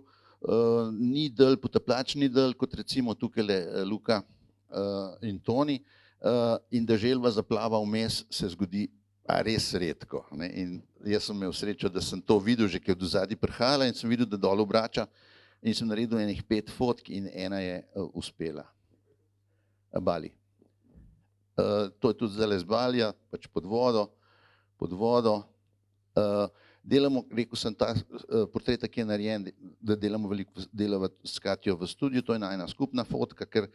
ni dlj, potapljač ni dlj, kot recimo tukajle Luka in Toni, in da želva zaplava vmes se zgodi res redko, ne. In jaz sem imel srečo, da sem to videl že, ki je od zadaj prihajala in sem videl, da dol obrača in sem naredil enih 5 fotk in ena je uspela. Bali. To je tudi zdajle z Balija, pač pod vodo. Delamo, rekel sem, ta portret, ki je narejen, da delamo veliko s Katjo v studiu, to je ena skupna fotka, ker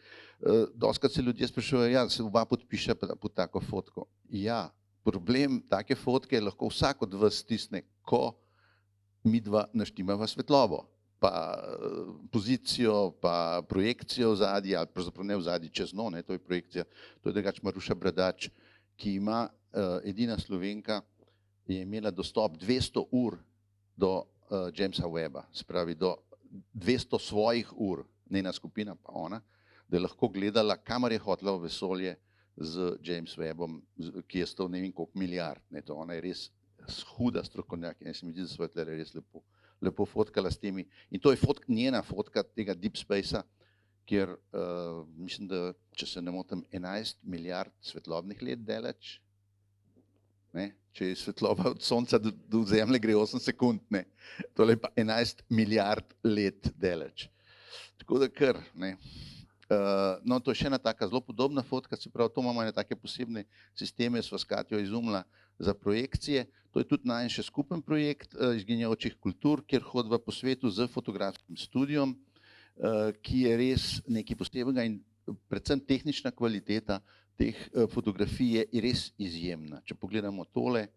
dostikrat se ljudje sprašujejo, ja, se oba podpiše pod tako fotko. Ja, problem take fotke je lahko vsak od vas stisne, ko midva naštimava svetlobo, pa pozicijo, pa projekcijo v zadnji, ali pravzaprav ne v zadnji, čez no, ne, to je projekcija, to je drugače Maruša Bradač, ki ima edina Slovenka, je imela dostop 200 ur do Jamesa Webba, se pravi do 200 svojih ur, njena skupina pa ona, da je lahko gledala, kamor je hotela v vesolje, z James Webbom, ki je stal ne vem koliko milijard. Ne, to ona je res huda strokovnjak in se mi zdi, da so jo tle res lepo fotkala s temi. In to je njena fotka tega Deep Spacea, kjer mislim, da, če se ne motim, 11 milijard svetlobnih let daleč. Ne? Če je svetloba od sonca do zemlje gre 8 sekund, ne? Tole je pa 11 milijard let daleč. Tako da kar, ne. No, to je še ena taka zelo podobna fotka, se pravi, to imamo ene take posebne sisteme, sva s Katjo izumila za projekcije. To je tudi najin še skupen projekt izginjajočih kultur, kjer hodva po svetu z fotografskim studijom, ki je res nekaj posebnega in predvsem tehnična kvaliteta teh fotografij je res izjemna. Če pogledamo tole,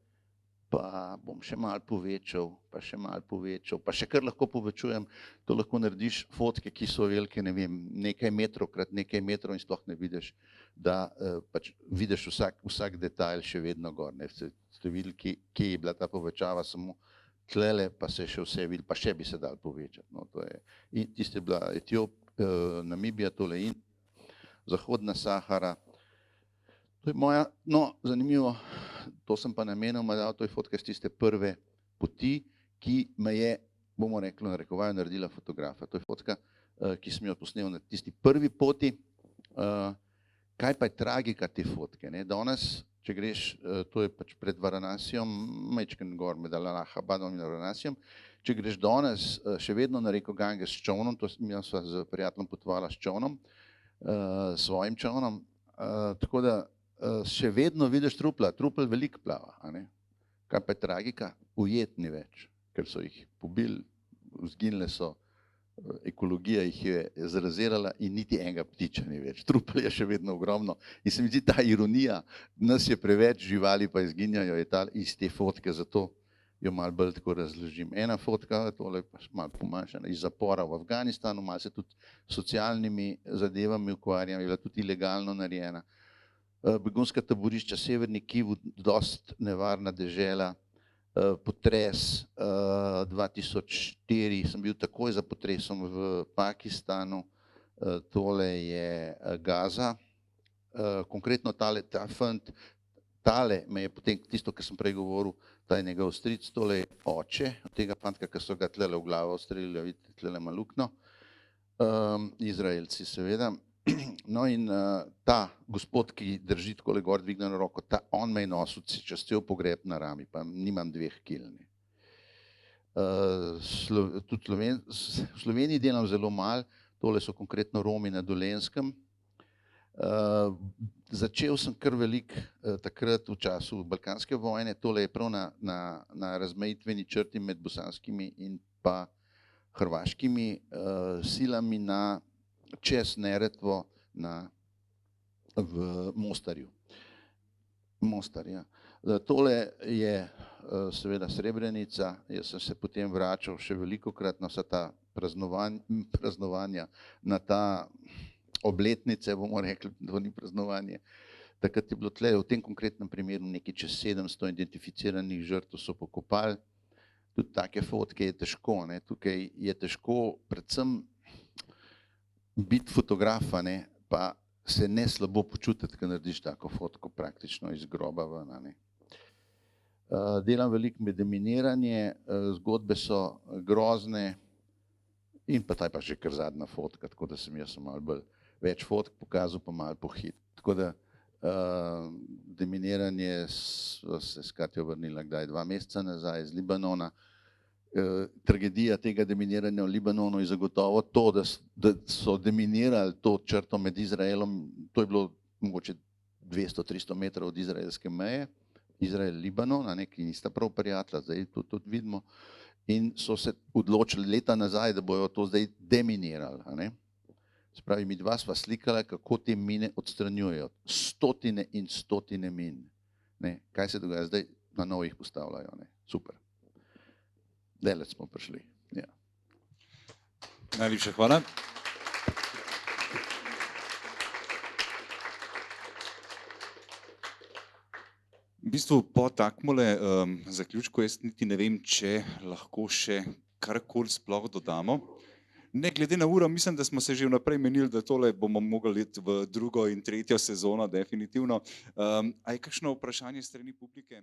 pa bom še malo povečal, pa še malo povečal, pa še kar lahko povečujem, to lahko narediš fotke, ki so velike, ne vem, nekaj metrov krat nekaj metrov in sploh ne vidiš, da pač vidiš vsak detajl še vedno gor. Ne. Ste videli, kje je bila ta povečava, samo tlele pa se še vse vidi, pa še bi se dal povečati. No, to je. In tiste je bila Namibija, tole in Zahodna Sahara. To je moja, no, zanimivo, to sem pa namenoma dal, to je fotka iz tiste prve poti, ki me je, bomo rekli, narekovaju, naredila fotografa. To je fotka, ki sem jo posnel na tisti prvi poti. Kaj pa je tragika te fotke? Ne? Danes, če greš, to je pač pred Varanasijem, majčken gor med Allahabadom in Varanasijem, če greš danes še vedno na reko Gange s čovnom, to mi sva z prijateljem potovala s čovnom, svojim čovnom, tako da še vedno vidiš trupla, trupel veliko plava. A ne? Kaj pa je tragika? Ujet ni več, ker so jih pobili, izginile so, ekologija jih je zrazirala in niti enega ptiča ni več. Trupel je še vedno ogromno. In se mi zdi ta ironija, nas je preveč, živali pa izginjajo, je ta iz te fotke, zato jo malo bolj tako razložim. Ena fotka, tole pa malo pomanjšana, iz zapora v Afganistanu, malo se tudi socialnimi zadevami ukvarjam, je bila tudi ilegalno narejena. Begunska taborišča, severni Kivu, dost nevarna dežela, potres 2004, sem bil takoj za potresom v Pakistanu, tole je Gaza, konkretno ta fant, tale me je potem, tisto, kar sem prej govoril, ta je njegov stric, tole je oče, od tega fantka, ki so ga tlele v glavo ustrelili, vidite, tlele ima luknjo, Izraelci seveda. No in ta gospod, ki drži takole gor dvignjeno roko, on me je nosil čez cel pogreb na rami, pa nimam 2 kil. Tudi v Sloveniji delam zelo malo, tole so konkretno Romi na Dolenjskem. Začel sem kar veliko takrat v času balkanske vojne, tole je prav na razmejitveni črti med bosanskimi in pa hrvaškimi silami čez Neretvo v Mostarju. Mostar, ja. Tole je seveda Srebrenica, jaz sem se potem vračal še velikokrat na vsa ta praznovanja, na ta obletnice, bomo rekli, to ni praznovanje. Takrat je bilo tle, v tem konkretnem primeru nekaj čez 700 identificiranih žrtev so pokopali. Tudi take fotke je težko, ne. Tukaj je težko predvsem biti fotografa, ne, pa se ne slabo počutiti, ko narediš tako fotko praktično iz groba ven. Ne. Delam veliko med deminiranje, zgodbe so grozne in pa ta je pa že kar zadnja fotka, tako da sem jaz malo več fotk pokazal, pa malo pohit. Tako da deminiranje se s Katjo vrnila kdaj 2 meseca nazaj iz Libanona. Tragedija tega deminiranja v Libanonu je zagotovo to, da so deminirali to črto med Izraelom, to je bilo mogoče 200-300 metrov od izraelske meje, Izrael-Libanon, ki nista prav prijatelja, zdaj to tudi vidimo, in so se odločili leta nazaj, da bojo to zdaj deminirali. Se pravi, mi dva sva slikala, kako te mine odstranjujejo, stotine in stotine min. Kaj se dogaja zdaj? Na novo jih postavljajo, super. Daleč smo prišli. Ja. Najlepša hvala. V bistvu po takmole zaključku jaz niti ne vem, če lahko še karkoli sploh dodamo. Ne, glede na uro, mislim, da smo se že vnaprej menili, da tole bomo mogli iti v drugo in tretjo sezono, definitivno. A je kakšno vprašanje strani publike?